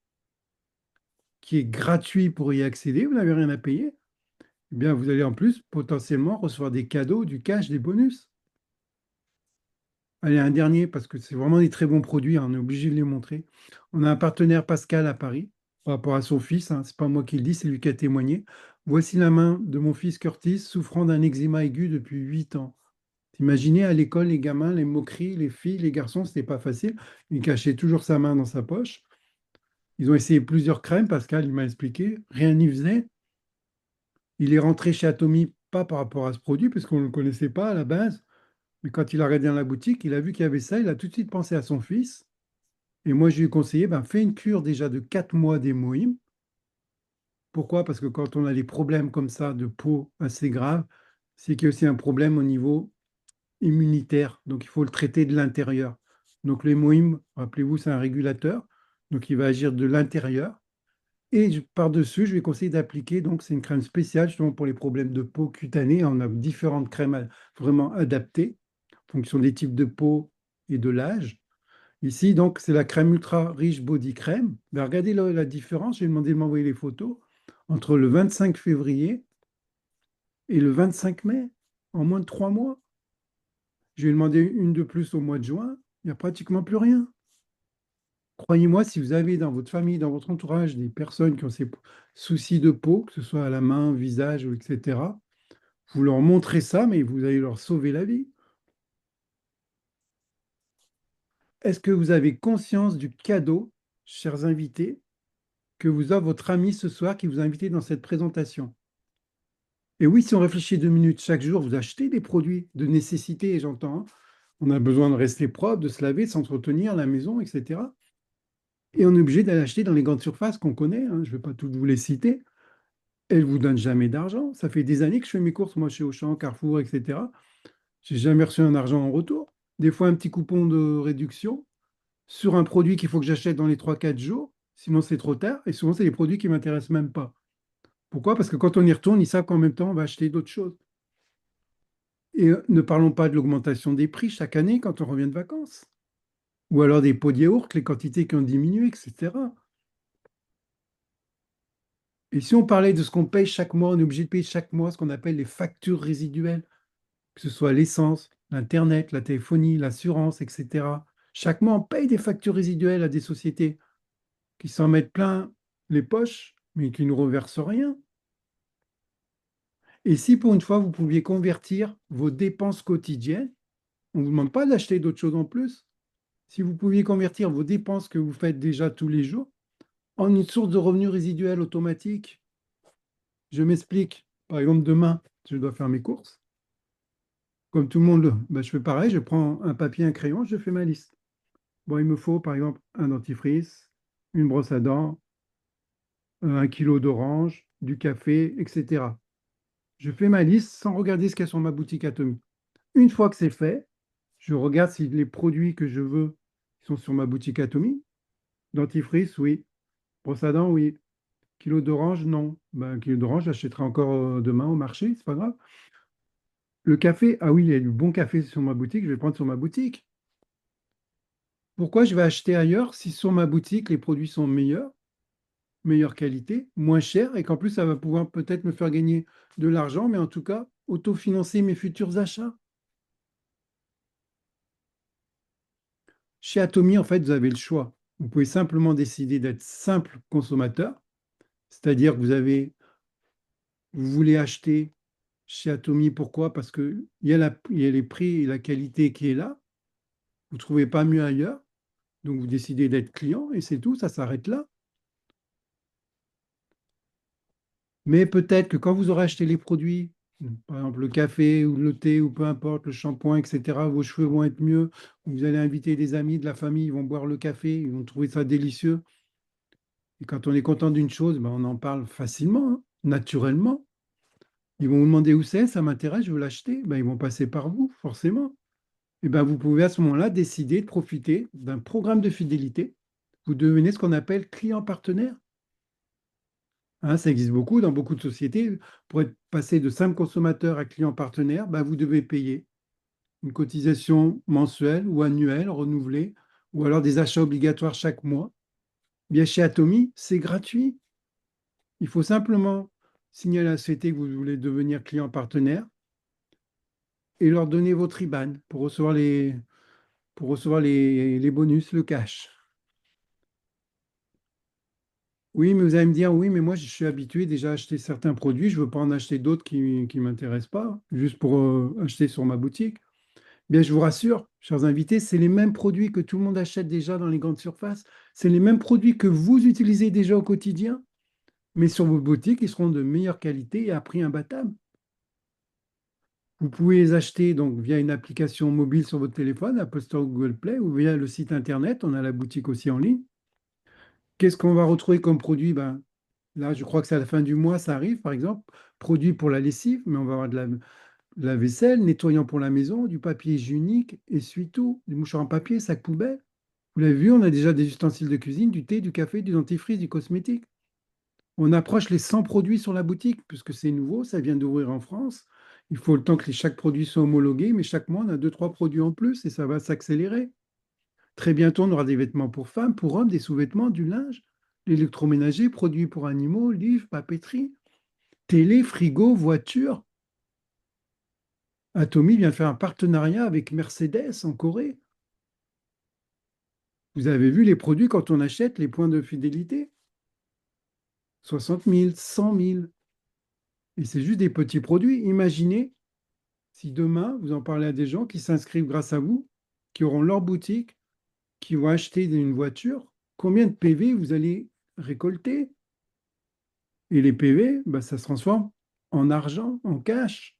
qui est gratuit pour y accéder, vous n'avez rien à payer, eh bien, vous allez en plus potentiellement recevoir des cadeaux, du cash, des bonus. Allez, un dernier, parce que c'est vraiment des très bons produits, hein, on est obligé de les montrer. On a un partenaire Pascal à Paris, par rapport à son fils, hein, c'est pas moi qui le dis, c'est lui qui a témoigné. Voici la main de mon fils Curtis, souffrant d'un eczéma aigu depuis 8 ans. Imaginez à l'école, les gamins, les moqueries, les filles, les garçons, c'était pas facile. Il cachait toujours sa main dans sa poche. Ils ont essayé plusieurs crèmes, Pascal, il m'a expliqué, rien n'y faisait. Il est rentré chez Atomy, pas par rapport à ce produit, parce qu'on ne le connaissait pas à la base, mais quand il a regardé dans la boutique, il a vu qu'il y avait ça, il a tout de suite pensé à son fils. Et moi, je lui ai conseillé, ben, fais une cure déjà de 4 mois d'hémoïne. Pourquoi? Parce que quand on a des problèmes comme ça de peau assez graves, c'est qu'il y a aussi un problème au niveau immunitaire. Donc, il faut le traiter de l'intérieur. Donc, l'hémoïne, rappelez-vous, c'est un régulateur. Donc, il va agir de l'intérieur. Et par-dessus, je vais conseiller d'appliquer, donc c'est une crème spéciale justement pour les problèmes de peau cutanée. On a différentes crèmes vraiment adaptées en fonction des types de peau et de l'âge. Ici, donc, c'est la crème ultra riche body crème. Ben, regardez la différence, j'ai demandé de m'envoyer les photos, entre le 25 février et le 25 mai, en moins de 3 mois. Je lui ai demandé une de plus au mois de juin, il n'y a pratiquement plus rien. Croyez-moi, si vous avez dans votre famille, dans votre entourage, des personnes qui ont ces soucis de peau, que ce soit à la main, visage, etc., vous leur montrez ça, mais vous allez leur sauver la vie. Est-ce que vous avez conscience du cadeau, chers invités, que vous a votre ami ce soir qui vous a invité dans cette présentation? Et oui, si on réfléchit 2 minutes chaque jour, vous achetez des produits de nécessité, j'entends, hein. On a besoin de rester propre, de se laver, de s'entretenir, la maison, etc. Et on est obligé d'aller acheter dans les grandes surfaces qu'on connaît, hein, je ne vais pas toutes vous les citer. Elles ne vous donnent jamais d'argent. Ça fait des années que je fais mes courses, moi, chez Auchan, Carrefour, etc. J'ai jamais reçu un argent en retour. Des fois, un petit coupon de réduction sur un produit qu'il faut que j'achète dans les 3 4 jours. Sinon, c'est trop tard. Et souvent, c'est des produits qui ne m'intéressent même pas. Pourquoi? Parce que quand on y retourne, ils savent qu'en même temps, on va acheter d'autres choses. Et ne parlons pas de l'augmentation des prix chaque année quand on revient de vacances. Ou alors des pots de yaourt, les quantités qui ont diminué, etc. Et si on parlait de ce qu'on paye chaque mois, on est obligé de payer chaque mois ce qu'on appelle les factures résiduelles, que ce soit l'essence, l'Internet, la téléphonie, l'assurance, etc. Chaque mois, on paye des factures résiduelles à des sociétés qui s'en mettent plein les poches, mais qui ne nous reversent rien. Et si pour une fois, vous pouviez convertir vos dépenses quotidiennes, on ne vous demande pas d'acheter d'autres choses en plus, si vous pouviez convertir vos dépenses que vous faites déjà tous les jours en une source de revenus résiduels automatique. Je m'explique. Par exemple, demain, je dois faire mes courses. Comme tout le monde, ben, je fais pareil, je prends un papier, un crayon, je fais ma liste. Bon, il me faut par exemple un dentifrice, une brosse à dents, 1 kilo d'orange, du café, etc. Je fais ma liste sans regarder ce qu'il y a sur ma boutique Atomy. Une fois que c'est fait, je regarde si les produits que je veux sont sur ma boutique Atomy. Dentifrice, oui. Brosse à dents, oui. Kilo d'orange, non. Ben, un kilo d'orange, j'achèterai encore demain au marché, c'est pas grave. Le café, ah oui, il y a du bon café sur ma boutique, je vais le prendre sur ma boutique. Pourquoi je vais acheter ailleurs si sur ma boutique les produits sont meilleurs, meilleure qualité, moins chers et qu'en plus ça va pouvoir peut-être me faire gagner de l'argent, mais en tout cas autofinancer mes futurs achats? Chez Atomy, en fait, vous avez le choix. Vous pouvez simplement décider d'être simple consommateur, c'est-à-dire que vous voulez acheter chez Atomy, pourquoi? Parce qu'il y a les prix et la qualité qui est là, vous ne trouvez pas mieux ailleurs, donc vous décidez d'être client et c'est tout, ça s'arrête là. Mais peut-être que quand vous aurez acheté les produits, par exemple le café ou le thé ou peu importe, le shampoing, etc., vos cheveux vont être mieux. Vous allez inviter des amis de la famille, ils vont boire le café, ils vont trouver ça délicieux. Et quand on est content d'une chose, ben, on en parle facilement, hein, naturellement. Ils vont vous demander où c'est, ça m'intéresse, je veux l'acheter. Ben, ils vont passer par vous, forcément. Et ben, vous pouvez à ce moment-là décider de profiter d'un programme de fidélité. Vous devenez ce qu'on appelle client partenaire. Hein, ça existe beaucoup dans beaucoup de sociétés. Pour être passé de simple consommateur à client partenaire, ben, vous devez payer une cotisation mensuelle ou annuelle renouvelée, ou alors des achats obligatoires chaque mois. Bien chez Atomy, c'est gratuit. Il faut simplement signaler à la société que vous voulez devenir client partenaire et leur donner votre IBAN pour recevoir les bonus, le cash. Oui, mais vous allez me dire, oui, mais moi je suis habitué déjà à acheter certains produits, je ne veux pas en acheter d'autres qui ne m'intéressent pas, juste pour acheter sur ma boutique. Bien, je vous rassure, chers invités, c'est les mêmes produits que tout le monde achète déjà dans les grandes surfaces. C'est les mêmes produits que vous utilisez déjà au quotidien, mais sur vos boutiques, ils seront de meilleure qualité et à prix imbattable. Vous pouvez les acheter donc via une application mobile sur votre téléphone, Apple Store ou Google Play, ou via le site Internet. On a la boutique aussi en ligne. Qu'est-ce qu'on va retrouver comme produit? Ben, là, je crois que c'est à la fin du mois, ça arrive, par exemple. Produit pour la lessive, mais on va avoir de la vaisselle, nettoyant pour la maison, du papier hygiénique, essuie-tout, du mouchoir en papier, sac poubelle. Vous l'avez vu, on a déjà des ustensiles de cuisine, du thé, du café, du dentifrice, du cosmétique. On approche les 100 produits sur la boutique, puisque c'est nouveau, ça vient d'ouvrir en France. Il faut le temps que chaque produit soit homologué, mais chaque mois, on a deux, trois produits en plus et ça va s'accélérer. Très bientôt, on aura des vêtements pour femmes, pour hommes, des sous-vêtements, du linge, l'électroménager, produits pour animaux, livres, papeterie, télé, frigo, voiture. Atomy vient de faire un partenariat avec Mercedes en Corée. Vous avez vu les produits quand on achète les points de fidélité? 60 000, 100 000. Et c'est juste des petits produits. Imaginez si demain, vous en parlez à des gens qui s'inscrivent grâce à vous, qui auront leur boutique, qui vont acheter une voiture, combien de PV vous allez récolter? Et les PV, bah, ça se transforme en argent, en cash.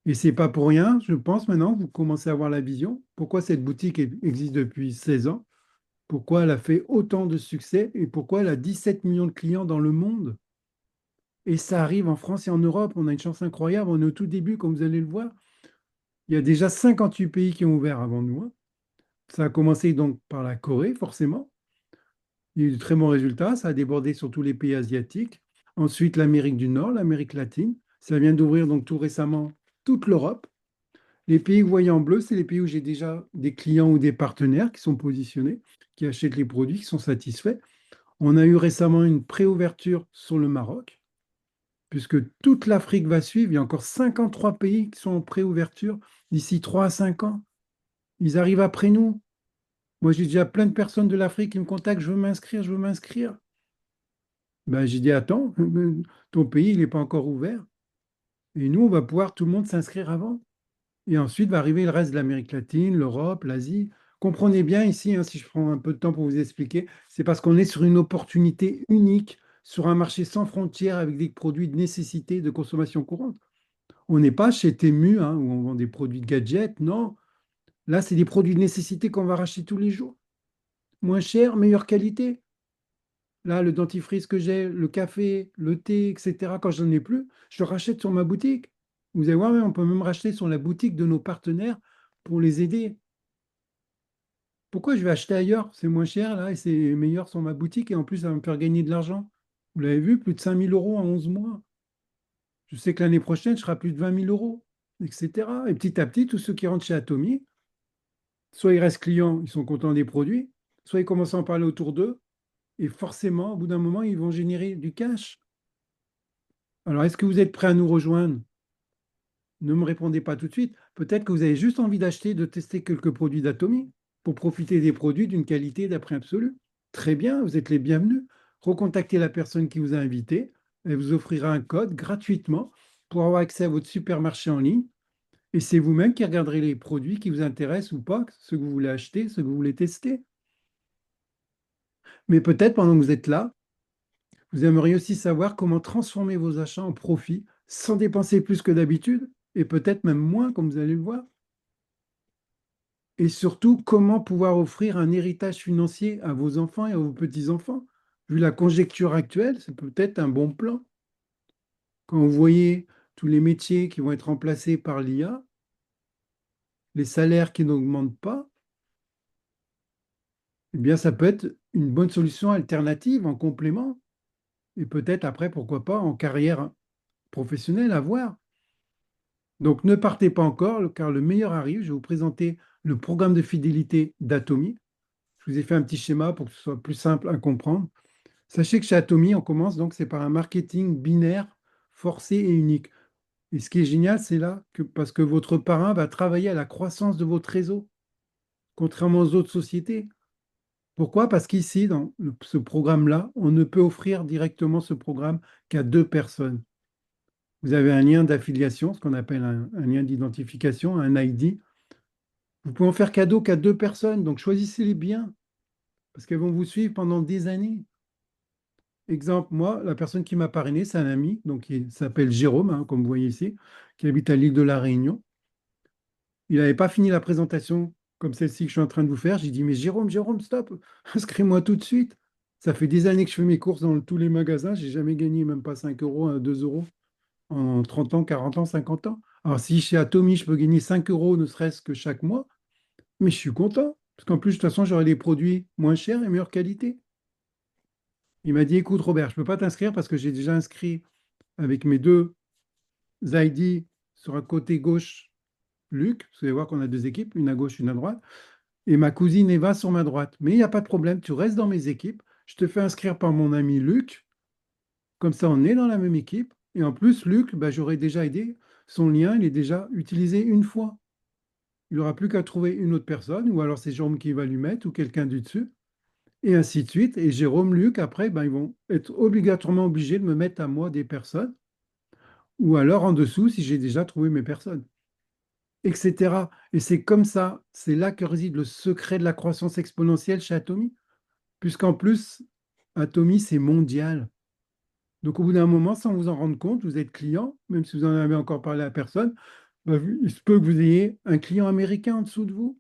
Et c'est pas pour rien, je pense maintenant, que vous commencez à avoir la vision. Pourquoi cette boutique existe depuis 16 ans? Pourquoi elle a fait autant de succès et pourquoi elle a 17 millions de clients dans le monde? Et ça arrive en France et en Europe. On a une chance incroyable. On est au tout début, comme vous allez le voir. Il y a déjà 58 pays qui ont ouvert avant nous, hein. Ça a commencé donc par la Corée, forcément. Il y a eu de très bons résultats. Ça a débordé sur tous les pays asiatiques. Ensuite, l'Amérique du Nord, l'Amérique latine. Ça vient d'ouvrir donc tout récemment toute l'Europe. Les pays que vous voyez en bleu, c'est les pays où j'ai déjà des clients ou des partenaires qui sont positionnés, qui achètent les produits, qui sont satisfaits. On a eu récemment une préouverture sur le Maroc, puisque toute l'Afrique va suivre. Il y a encore 53 pays qui sont en préouverture d'ici 3 à 5 ans. Ils arrivent après nous. Moi, j'ai déjà plein de personnes de l'Afrique qui me contactent, je veux m'inscrire, je veux m'inscrire. Ben, j'ai dit, attends, ton pays, il n'est pas encore ouvert. Et nous, on va pouvoir tout le monde s'inscrire avant. Et ensuite va arriver le reste de l'Amérique latine, l'Europe, l'Asie. Comprenez bien ici, hein, si je prends un peu de temps pour vous expliquer, c'est parce qu'on est sur une opportunité unique, sur un marché sans frontières avec des produits de nécessité de consommation courante. On n'est pas chez Temu, hein, où on vend des produits de gadgets, non. Là, c'est des produits de nécessité qu'on va racheter tous les jours. Moins cher, meilleure qualité. Là, le dentifrice que j'ai, le café, le thé, etc., quand je n'en ai plus, je le rachète sur ma boutique. Vous allez voir, on peut même racheter sur la boutique de nos partenaires pour les aider. Pourquoi je vais acheter ailleurs? C'est moins cher là et c'est meilleur sur ma boutique et en plus ça va me faire gagner de l'argent. Vous l'avez vu, plus de 5 000 € en 11 mois. Je sais que l'année prochaine, je serai à plus de 20 000 €, etc. Et petit à petit, tous ceux qui rentrent chez Atomy, soit ils restent clients, ils sont contents des produits, soit ils commencent à en parler autour d'eux et forcément, au bout d'un moment, ils vont générer du cash. Alors, est-ce que vous êtes prêt à nous rejoindre? Ne me répondez pas tout de suite. Peut-être que vous avez juste envie d'acheter, de tester quelques produits d'Atomy pour profiter des produits d'une qualité d'après absolu. Très bien, vous êtes les bienvenus. Recontactez la personne qui vous a invité. Elle vous offrira un code gratuitement pour avoir accès à votre supermarché en ligne. Et c'est vous-même qui regarderez les produits qui vous intéressent ou pas, ceux que vous voulez acheter, ceux que vous voulez tester. Mais peut-être pendant que vous êtes là, Vous aimeriez aussi savoir comment transformer vos achats en profit sans dépenser plus que d'habitude et peut-être même moins, comme vous allez le voir. Et surtout, comment pouvoir offrir un héritage financier à vos enfants et à vos petits-enfants. Vu la conjecture actuelle, c'est peut-être un bon plan. Quand vous voyez tous les métiers qui vont être remplacés par l'IA, les salaires qui n'augmentent pas, eh bien, ça peut être une bonne solution alternative en complément. Et peut-être après, pourquoi pas, en carrière professionnelle à voir. Donc, ne partez pas encore, car le meilleur arrive. Je vais vous présenter le programme de fidélité d'Atomy. Je vous ai fait un petit schéma pour que ce soit plus simple à comprendre. Sachez que chez Atomy, on commence donc c'est par un marketing binaire, forcé et unique. Et ce qui est génial, c'est là que parce que votre parrain va travailler à la croissance de votre réseau, contrairement aux autres sociétés. Pourquoi? Parce qu'ici, dans ce programme-là, on ne peut offrir directement ce programme qu'à deux personnes. Vous avez un lien d'affiliation, ce qu'on appelle un lien d'identification, un ID. Vous pouvez en faire cadeau qu'à deux personnes, donc choisissez-les bien, parce qu'elles vont vous suivre pendant des années. Exemple, moi, la personne qui m'a parrainé, c'est un ami, donc il s'appelle Jérôme, hein, comme vous voyez ici, qui habite à l'île de la Réunion. Il n'avait pas fini la présentation comme celle-ci que je suis en train de vous faire. J'ai dit, mais Jérôme, Jérôme, stop, inscris-moi tout de suite. Ça fait des années que je fais mes courses dans tous les magasins. J'ai jamais gagné même pas 5 euros, 2 euros en 30 ans, 40 ans, 50 ans. Alors si chez Atomy, je peux gagner 5 euros ne serait-ce que chaque mois, mais je suis content. Parce qu'en plus, de toute façon, j'aurai des produits moins chers et meilleure qualité. Il m'a dit, écoute, Robert, je ne peux pas t'inscrire parce que j'ai déjà inscrit avec mes deux ID sur un côté gauche, Luc. Vous allez voir qu'on a deux équipes, une à gauche, une à droite. Et ma cousine Eva sur ma droite. Mais il n'y a pas de problème, tu restes dans mes équipes. Je te fais inscrire par mon ami Luc. Comme ça, on est dans la même équipe. Et en plus, Luc, bah, j'aurais déjà aidé. Son lien, il est déjà utilisé une fois. Il n'aura plus qu'à trouver une autre personne, ou alors c'est Jérôme qui va lui mettre, ou quelqu'un du dessus, et ainsi de suite. Et Jérôme, Luc, après, ben, ils vont être obligatoirement obligés de me mettre à moi des personnes, ou alors en dessous si j'ai déjà trouvé mes personnes, etc. Et c'est comme ça, c'est là que réside le secret de la croissance exponentielle chez Atomy, puisqu'en plus, Atomy, c'est mondial. Donc au bout d'un moment, sans vous en rendre compte, vous êtes client, même si vous n'en avez encore parlé à personne, ben, il se peut que vous ayez un client américain en dessous de vous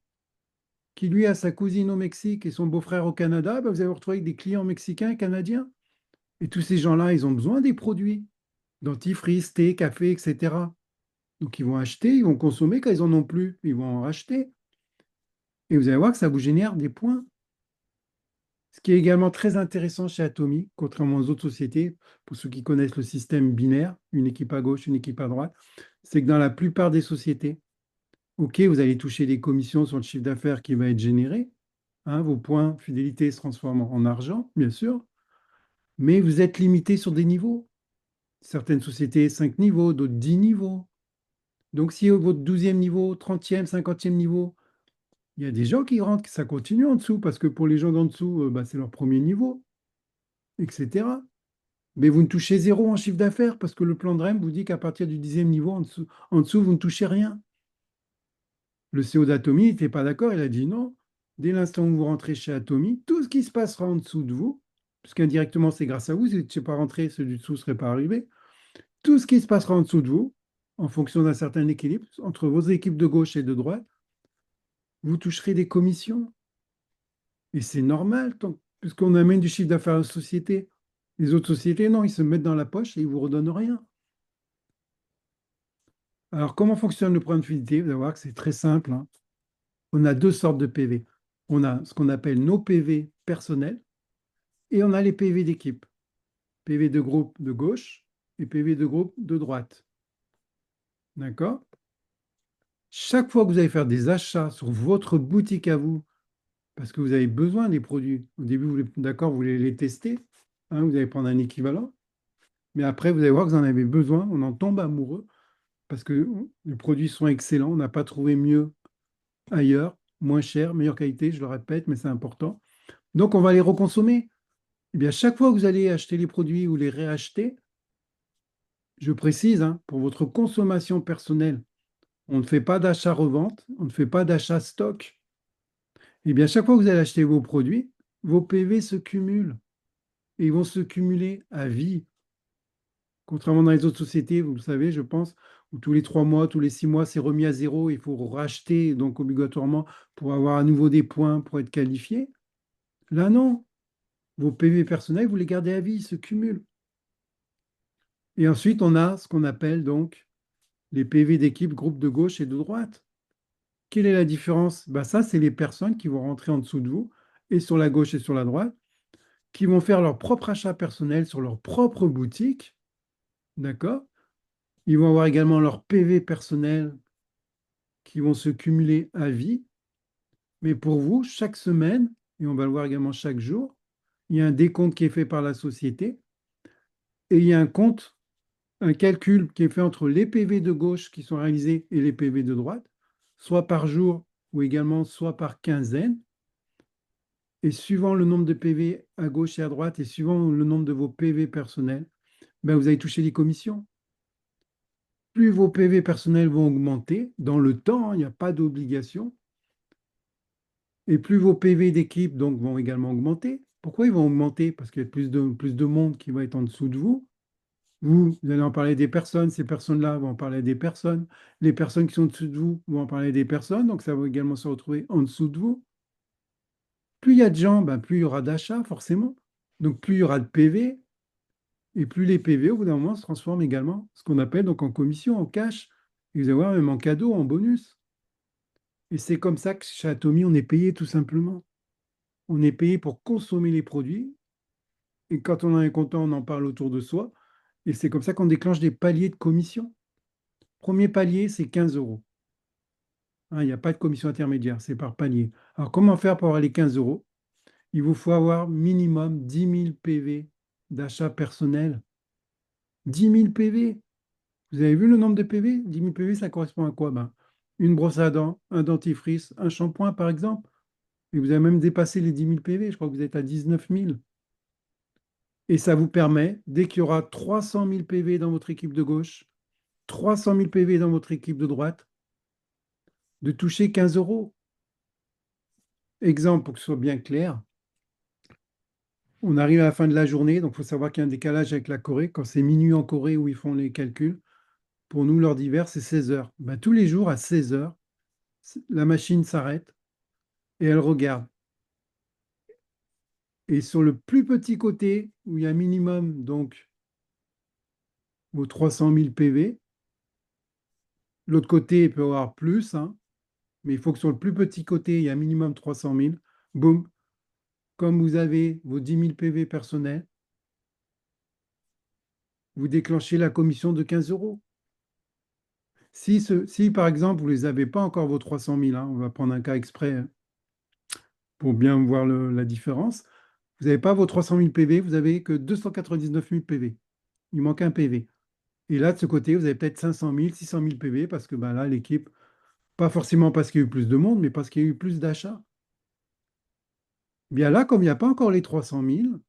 qui lui a sa cousine au Mexique et son beau-frère au Canada, ben, vous allez vous retrouver avec des clients mexicains et canadiens. Et tous ces gens-là, ils ont besoin des produits, dentifrice, thé, café, etc. Donc ils vont acheter, ils vont consommer, quand ils en ont plus, ils vont en racheter. Et vous allez voir que ça vous génère des points. Ce qui est également très intéressant chez Atomy, contrairement aux autres sociétés, pour ceux qui connaissent le système binaire, une équipe à gauche, une équipe à droite, c'est que dans la plupart des sociétés, OK, vous allez toucher des commissions sur le chiffre d'affaires qui va être généré, hein, vos points fidélité se transforment en argent, bien sûr, mais vous êtes limité sur des niveaux. Certaines sociétés, 5 niveaux, d'autres 10 niveaux. Donc, si votre 12e niveau, 30e, 50e niveau, il y a des gens qui rentrent, ça continue en dessous, parce que pour les gens d'en dessous, bah, c'est leur premier niveau, etc. Mais vous ne touchez zéro en chiffre d'affaires, parce que le plan de REM vous dit qu'à partir du 10e niveau, en dessous, vous ne touchez rien. Le CEO d'Atomy n'était pas d'accord, il a dit non. Dès l'instant où vous rentrez chez Atomy, tout ce qui se passera en dessous de vous, puisqu'indirectement c'est grâce à vous, si vous n'étiez pas rentré, ceux du dessous ne seraient pas arrivés, tout ce qui se passera en dessous de vous, en fonction d'un certain équilibre entre vos équipes de gauche et de droite, vous toucherez des commissions. Et c'est normal, puisqu'on amène du chiffre d'affaires à la société. Les autres sociétés, non, ils se mettent dans la poche et ils ne vous redonnent rien. Alors, comment fonctionne le programme de fidélité? Vous allez voir que c'est très simple, hein. On a deux sortes de PV. On a ce qu'on appelle nos PV personnels et on a les PV d'équipe. PV de groupe de gauche et PV de groupe de droite. D'accord? Chaque fois que vous allez faire des achats sur votre boutique à vous, parce que vous avez besoin des produits, au début, d'accord, vous voulez les tester, hein, vous allez prendre un équivalent, mais après, vous allez voir que vous en avez besoin, on en tombe amoureux, parce que les produits sont excellents, on n'a pas trouvé mieux ailleurs, moins cher, meilleure qualité, je le répète, mais c'est important. Donc, on va les reconsommer. Eh bien, chaque fois que vous allez acheter les produits ou les réacheter, je précise, hein, pour votre consommation personnelle, on ne fait pas d'achat-revente, on ne fait pas d'achat-stock. Eh bien, chaque fois que vous allez acheter vos produits, vos PV se cumulent. et ils vont se cumuler à vie. Contrairement dans les autres sociétés, vous le savez, je pense, où tous les 3 mois, tous les 6 mois, c'est remis à zéro, il faut racheter donc obligatoirement pour avoir à nouveau des points pour être qualifié. Là, non. Vos PV personnels, vous les gardez à vie, ils se cumulent. Et ensuite, on a ce qu'on appelle donc les PV d'équipe, groupe de gauche et de droite. Quelle est la différence? Ben ça, c'est les personnes qui vont rentrer en dessous de vous, et sur la gauche et sur la droite, qui vont faire leur propre achat personnel sur leur propre boutique. D'accord? Ils vont avoir également leur PV personnel qui vont se cumuler à vie. Mais pour vous, chaque semaine, et on va le voir également chaque jour, il y a un décompte qui est fait par la société et il y a un calcul qui est fait entre les PV de gauche qui sont réalisés et les PV de droite, soit par jour ou également soit par quinzaine. Et suivant le nombre de PV à gauche et à droite et suivant le nombre de vos PV personnels, ben vous allez toucher des commissions. Plus vos PV personnels vont augmenter dans le temps, hein, il n'y a pas d'obligation, et plus vos PV d'équipe donc, vont également augmenter. Pourquoi ils vont augmenter? Parce qu'il y a plus de monde qui va être en dessous de vous. Vous allez en parler des personnes, ces personnes-là vont en parler des personnes. Les personnes qui sont en dessous de vous vont en parler des personnes, donc ça va également se retrouver en dessous de vous. Plus il y a de gens, ben, plus il y aura d'achats, forcément. Donc plus il y aura de PV, et plus les PV, au bout d'un moment, se transforment également, ce qu'on appelle donc en commission, en cash, et vous allez voir même en cadeau, en bonus. Et c'est comme ça que chez Atomy, on est payé tout simplement. On est payé pour consommer les produits, et quand on en est content, on en parle autour de soi, et c'est comme ça qu'on déclenche des paliers de commission. Premier palier, c'est 15 euros. Hein, il n'y a pas de commission intermédiaire, c'est par palier. Alors, comment faire pour avoir les 15 euros? Il vous faut avoir minimum 10 000 PV d'achat personnel. 10 000 PV. Vous avez vu le nombre de PV? 10 000 PV, ça correspond à quoi? Ben, une brosse à dents, un dentifrice, un shampoing, par exemple. Et vous avez même dépassé les 10 000 PV. Je crois que vous êtes à 19 000. Et ça vous permet, dès qu'il y aura 300 000 PV dans votre équipe de gauche, 300 000 PV dans votre équipe de droite, de toucher 15 euros. Exemple, pour que ce soit bien clair, on arrive à la fin de la journée, donc il faut savoir qu'il y a un décalage avec la Corée. Quand c'est minuit en Corée où ils font les calculs, pour nous, l'heure d'hiver, c'est 16 heures. Ben, tous les jours, à 16 heures, la machine s'arrête et elle regarde. Et sur le plus petit côté, où il y a un minimum, donc, vos 300 000 PV, l'autre côté, il peut y avoir plus, hein, mais il faut que sur le plus petit côté, il y a un minimum 300 000. Boum, comme vous avez vos 10 000 PV personnels, vous déclenchez la commission de 15 euros. Si, par exemple, vous ne les avez pas encore, vos 300 000, hein, on va prendre un cas exprès hein, pour bien voir la différence, vous n'avez pas vos 300 000 PV, vous n'avez que 299 000 PV. Il manque un PV. Et là, de ce côté, vous avez peut-être 500 000, 600 000 PV parce que ben là, l'équipe, pas forcément parce qu'il y a eu plus de monde, mais parce qu'il y a eu plus d'achats. Bien là, comme il n'y a pas encore les 300 000,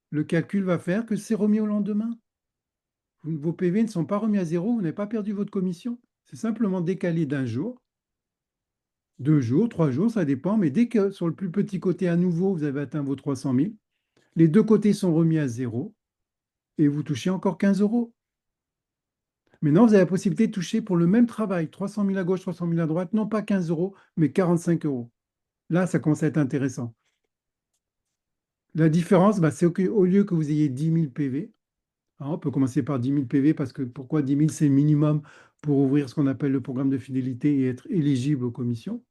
le calcul va faire que c'est remis au lendemain. Vos PV ne sont pas remis à zéro, vous n'avez pas perdu votre commission. C'est simplement décalé d'un jour, 2 jours, 3 jours, ça dépend. Mais dès que sur le plus petit côté, à nouveau, vous avez atteint vos 300 000, les deux côtés sont remis à zéro et vous touchez encore 15 euros. Maintenant, vous avez la possibilité de toucher pour le même travail, 300 000 à gauche, 300 000 à droite, non pas 15 euros, mais 45 euros. Là, ça commence à être intéressant. La différence, bah, c'est qu'au lieu que vous ayez 10 000 PV, hein, on peut commencer par 10 000 PV parce que pourquoi 10 000, c'est le minimum pour ouvrir ce qu'on appelle le programme de fidélité et être éligible aux commissions.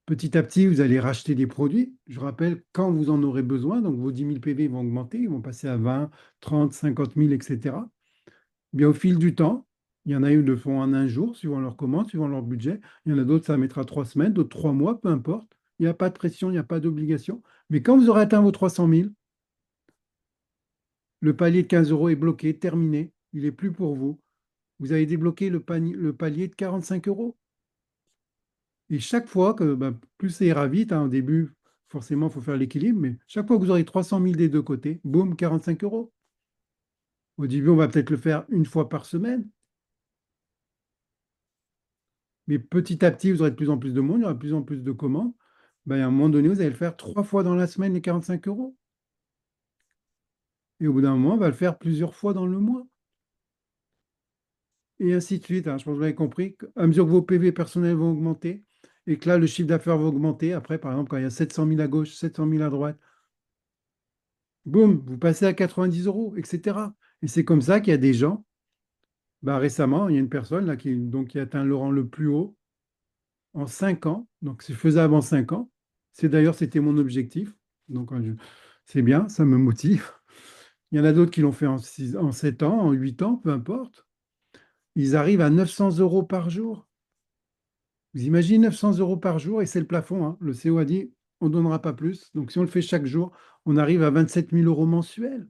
Petit à petit, vous allez racheter des produits. Je rappelle, quand vous en aurez besoin, donc vos 10 000 PV vont augmenter, ils vont passer à 20, 30, 50 000, etc. Bien, au fil du temps, il y en a qui le font en un jour, suivant leur commande, suivant leur budget. Il y en a d'autres, ça mettra 3 semaines, d'autres 3 mois, peu importe. Il n'y a pas de pression, il n'y a pas d'obligation. Mais quand vous aurez atteint vos 300 000, le palier de 15 euros est bloqué, terminé. Il n'est plus pour vous. Vous avez débloqué le palier de 45 euros. Et chaque fois que, ben, plus ça ira vite, hein, au début, forcément, il faut faire l'équilibre, mais chaque fois que vous aurez 300 000 des deux côtés, boum, 45 euros. Au début, on va peut-être le faire une fois par semaine, mais petit à petit, vous aurez de plus en plus de monde, il y aura de plus en plus de commandes. Ben, à un moment donné, vous allez le faire 3 fois dans la semaine, les 45 euros. Et au bout d'un moment, on va le faire plusieurs fois dans le mois. Et ainsi de suite, hein. Je pense que vous avez compris qu'à mesure que vos PV personnels vont augmenter et que là, le chiffre d'affaires va augmenter, après, par exemple, quand il y a 700 000 à gauche, 700 000 à droite, boum, vous passez à 90 euros, etc. Et c'est comme ça qu'il y a des gens. Bah, récemment, il y a une personne là, qui a atteint le rang le plus haut en 5 ans. Donc, c'est faisable en 5 ans. C'était mon objectif. Donc, c'est bien, ça me motive. Il y en a d'autres qui l'ont fait en 7 ans, en 8 ans, peu importe. Ils arrivent à 900 euros par jour. Vous imaginez 900 euros par jour et c'est le plafond, hein. Le CEO a dit, on ne donnera pas plus. Donc, si on le fait chaque jour, on arrive à 27 000 euros mensuels.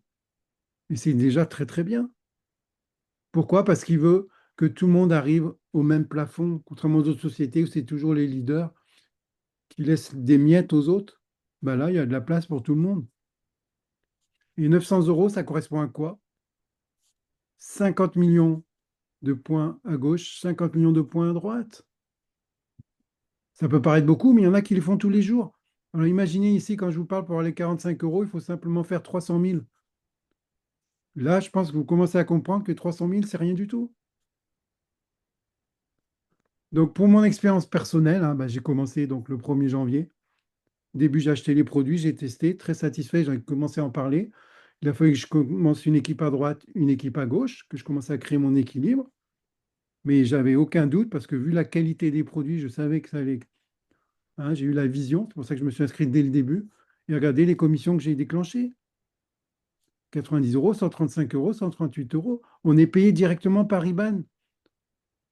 Et c'est déjà très, très bien. Pourquoi? Parce qu'il veut que tout le monde arrive au même plafond, contrairement aux autres sociétés où c'est toujours les leaders qui laissent des miettes aux autres. Ben là, il y a de la place pour tout le monde. Et 900 euros, ça correspond à quoi? 50 millions de points à gauche, 50 millions de points à droite. Ça peut paraître beaucoup, mais il y en a qui les font tous les jours. Alors imaginez ici, quand je vous parle pour les 45 euros, il faut simplement faire 300 000. Là, je pense que vous commencez à comprendre que 300 000, c'est rien du tout. Donc, pour mon expérience personnelle, hein, ben, j'ai commencé donc, le 1er janvier. Au début, j'ai acheté les produits, j'ai testé, très satisfait, j'ai commencé à en parler. Il a fallu que je commence une équipe à droite, une équipe à gauche, que je commence à créer mon équilibre. Mais j'avais aucun doute parce que vu la qualité des produits, je savais que ça allait. Hein, j'ai eu la vision, c'est pour ça que je me suis inscrit dès le début. Et regardez les commissions que j'ai déclenchées. 90 euros, 135 euros, 138 euros. On est payé directement par IBAN.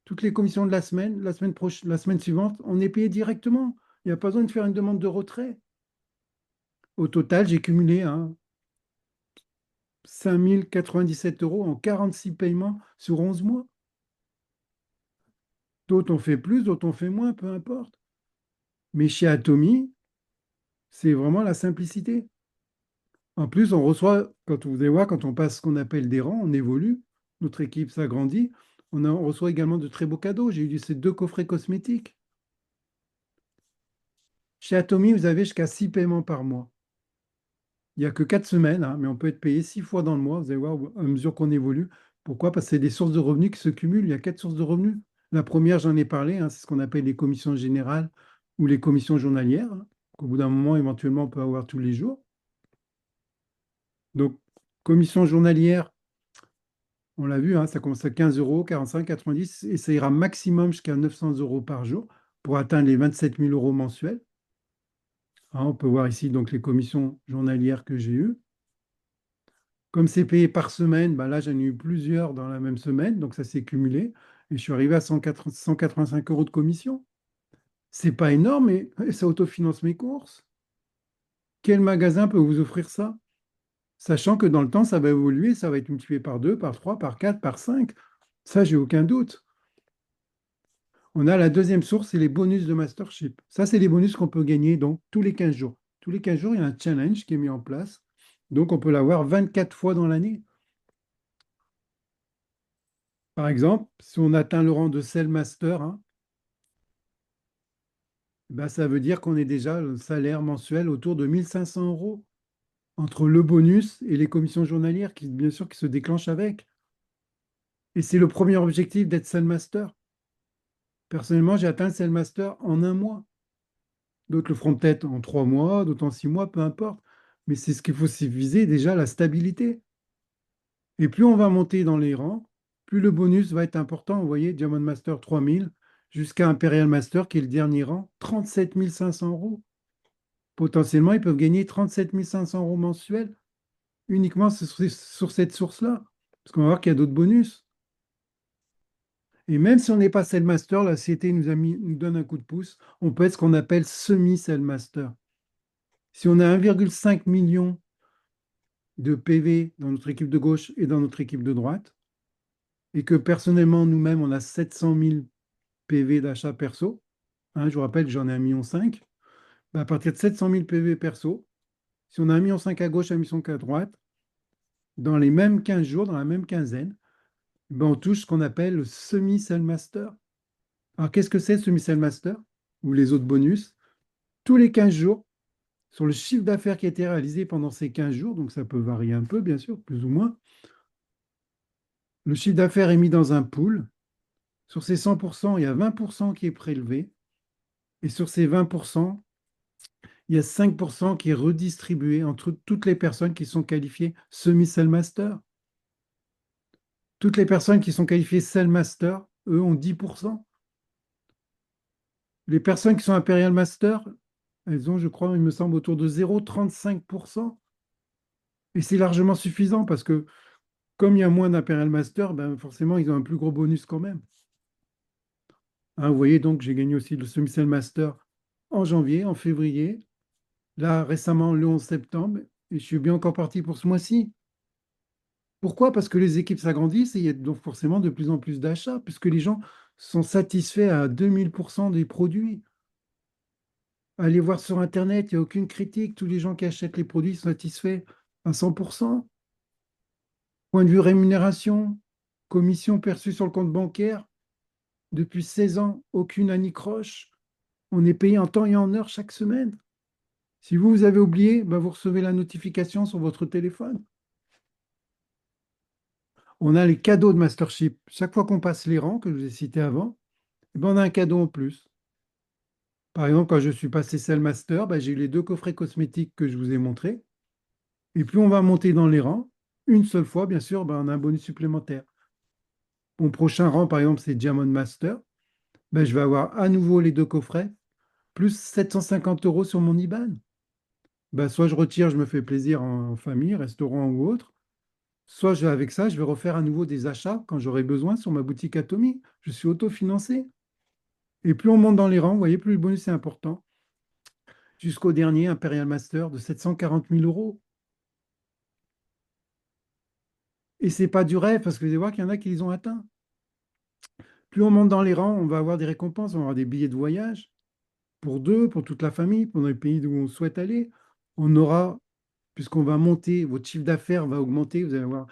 Toutes les commissions de la semaine prochaine, la semaine suivante, on est payé directement. Il n'y a pas besoin de faire une demande de retrait. Au total, j'ai cumulé 5 097 euros en 46 paiements sur 11 mois. D'autres ont fait plus, d'autres ont fait moins, peu importe. Mais chez Atomy, c'est vraiment la simplicité. En plus, on reçoit, quand vous allez voir, quand on passe ce qu'on appelle des rangs, on évolue, notre équipe s'agrandit, on reçoit également de très beaux cadeaux. J'ai eu ces 2 coffrets cosmétiques. Chez Atomy, vous avez jusqu'à 6 paiements par mois. Il n'y a que 4 semaines, hein, mais on peut être payé 6 fois dans le mois. Vous allez voir, à mesure qu'on évolue. Pourquoi? Parce que c'est des sources de revenus qui se cumulent. Il y a 4 sources de revenus. La première, j'en ai parlé, hein, c'est ce qu'on appelle les commissions générales ou les commissions journalières, hein, qu'au bout d'un moment, éventuellement, on peut avoir tous les jours. Donc, commission journalière, on l'a vu, hein, ça commence à 15 euros, 45, 90, et ça ira maximum jusqu'à 900 euros par jour pour atteindre les 27 000 euros mensuels. Hein, on peut voir ici donc les commissions journalières que j'ai eues. Comme c'est payé par semaine, bah là, j'en ai eu plusieurs dans la même semaine, donc ça s'est cumulé. Et je suis arrivé à 185 euros de commission. C'est pas énorme, mais ça autofinance mes courses. Quel magasin peut vous offrir ça? Sachant que dans le temps, ça va évoluer, ça va être multiplié par 2, par 3, par 4, par 5. Ça, j'ai aucun doute. On a la deuxième source, c'est les bonus de Mastership. Ça, c'est les bonus qu'on peut gagner donc tous les 15 jours. Tous les 15 jours, il y a un challenge qui est mis en place. Donc, on peut l'avoir 24 fois dans l'année. Par exemple, si on atteint le rang de Cell Master, hein, ben, ça veut dire qu'on est déjà le salaire mensuel autour de 1500 euros entre le bonus et les commissions journalières qui, bien sûr, qui se déclenchent avec. Et c'est le premier objectif d'être Cell Master. Personnellement, j'ai atteint le Cell Master en un mois. D'autres le feront peut-être en 3 mois, d'autres en 6 mois, peu importe. Mais c'est ce qu'il faut se viser déjà, la stabilité. Et plus on va monter dans les rangs, plus le bonus va être important. Vous voyez, Diamond Master 3000 jusqu'à Imperial Master qui est le dernier rang, 37 500 euros. Potentiellement, ils peuvent gagner 37 500 euros mensuels uniquement sur cette source-là. Parce qu'on va voir qu'il y a d'autres bonus. Et même si on n'est pas Cell Master, la société nous donne un coup de pouce. On peut être ce qu'on appelle semi-Cell Master. Si on a 1,5 million de PV dans notre équipe de gauche et dans notre équipe de droite, et que personnellement, nous-mêmes, on a 700 000 PV d'achat perso, hein, je vous rappelle, j'en ai 1,5 million, bah, à partir de 700 000 PV perso, si on a 1,5 million à gauche, 1,5 million à droite, dans les mêmes 15 jours, dans la même quinzaine, ben, on touche ce qu'on appelle le semi-Cell Master. Alors, qu'est-ce que c'est le semi-Cell Master ou les autres bonus? Tous les 15 jours, sur le chiffre d'affaires qui a été réalisé pendant ces 15 jours, donc ça peut varier un peu, bien sûr, plus ou moins. Le chiffre d'affaires est mis dans un pool. Sur ces 100%, il y a 20% qui est prélevé. Et sur ces 20%, il y a 5% qui est redistribué entre toutes les personnes qui sont qualifiées semi-sell master. Toutes les personnes qui sont qualifiées sell master, eux, ont 10%. Les personnes qui sont imperial master, elles ont, je crois, il me semble, autour de 0,35%. Et c'est largement suffisant parce que comme il y a moins d'imperial master, ben forcément, ils ont un plus gros bonus quand même. Hein, vous voyez, donc, j'ai gagné aussi le semi-sell master en janvier, en février, là, récemment, le 11 septembre, et je suis bien encore parti pour ce mois-ci. Pourquoi? Parce que les équipes s'agrandissent et il y a donc forcément de plus en plus d'achats, puisque les gens sont satisfaits à 2000% des produits. Allez voir sur Internet, il n'y a aucune critique. Tous les gens qui achètent les produits sont satisfaits à 100%. Point de vue rémunération, commission perçue sur le compte bancaire, depuis 16 ans, aucune anicroche. On est payé en temps et en heure chaque semaine. Si vous avez oublié, ben vous recevez la notification sur votre téléphone. On a les cadeaux de Mastership. Chaque fois qu'on passe les rangs, que je vous ai cités avant, eh ben on a un cadeau en plus. Par exemple, quand je suis passé Cell Master, ben j'ai eu les 2 coffrets cosmétiques que je vous ai montrés. Et plus on va monter dans les rangs, une seule fois, bien sûr, ben on a un bonus supplémentaire. Mon prochain rang, par exemple, c'est Diamond Master. Ben, je vais avoir à nouveau les 2 coffrets, plus 750 € sur mon IBAN. Ben, soit je retire, je me fais plaisir en famille, restaurant ou autre. Soit avec ça, je vais refaire à nouveau des achats quand j'aurai besoin sur ma boutique Atomy. Je suis autofinancé. Et plus on monte dans les rangs, vous voyez, plus le bonus est important. Jusqu'au dernier Imperial Master de 740 000 euros. Et c'est pas du rêve, parce que vous allez voir qu'il y en a qui les ont atteints. Plus on monte dans les rangs, on va avoir des récompenses, on va avoir des billets de voyage pour deux, pour toute la famille, pour les pays où on souhaite aller. On aura, puisqu'on va monter, votre chiffre d'affaires va augmenter, vous allez voir,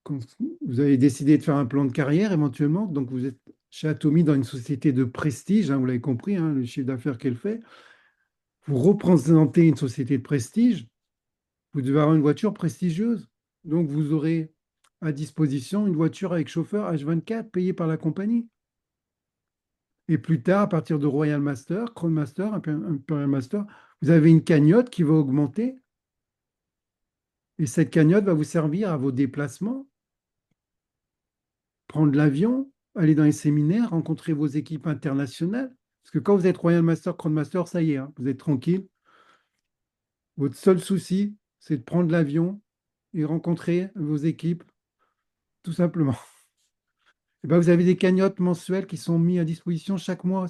vous avez décidé de faire un plan de carrière éventuellement, donc vous êtes chez Atomy dans une société de prestige, hein, vous l'avez compris, hein, le chiffre d'affaires qu'elle fait. Vous représentez une société de prestige, vous devez avoir une voiture prestigieuse. Donc vous aurez à disposition une voiture avec chauffeur H24 payée par la compagnie. Et plus tard, à partir de Royal Master, Crown Master, Imperial Master, vous avez une cagnotte qui va augmenter. Et cette cagnotte va vous servir à vos déplacements, prendre l'avion, aller dans les séminaires, rencontrer vos équipes internationales. Parce que quand vous êtes Royal Master, Crown Master, ça y est, hein, vous êtes tranquille. Votre seul souci, c'est de prendre l'avion et rencontrer vos équipes, tout simplement. Et ben, vous avez des cagnottes mensuelles qui sont mises à disposition chaque mois.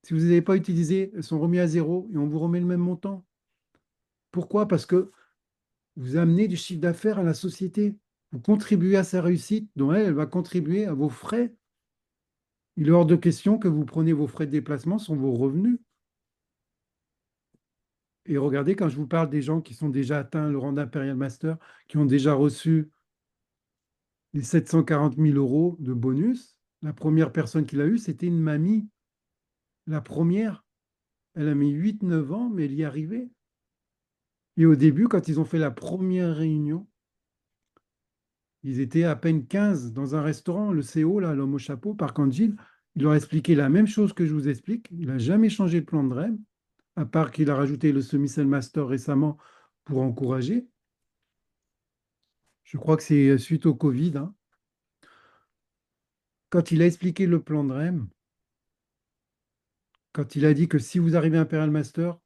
Si vous ne les avez pas utilisées, elles sont remises à zéro et on vous remet le même montant. Pourquoi? Parce que vous amenez du chiffre d'affaires à la société. Vous contribuez à sa réussite, dont elle va contribuer à vos frais. Il est hors de question que vous preniez vos frais de déplacement sur vos revenus. Et regardez, quand je vous parle des gens qui sont déjà atteints le rang d'Imperial Master, qui ont déjà reçu les 740 000 € de bonus, la première personne qui l'a eu, c'était une mamie. La première, elle a mis 8, 9 ans, mais elle y est arrivée. Et au début, quand ils ont fait la première réunion, ils étaient à peine 15 dans un restaurant. Le CEO, là, l'homme au chapeau, par Gilles, il leur a expliqué la même chose que je vous explique. Il n'a jamais changé le plan de REM, à part qu'il a rajouté le semi-sell master récemment pour encourager. Je crois que c'est suite au Covid, hein. Quand il a expliqué le plan de REM, quand il a dit que si vous arrivez à Imperial Master,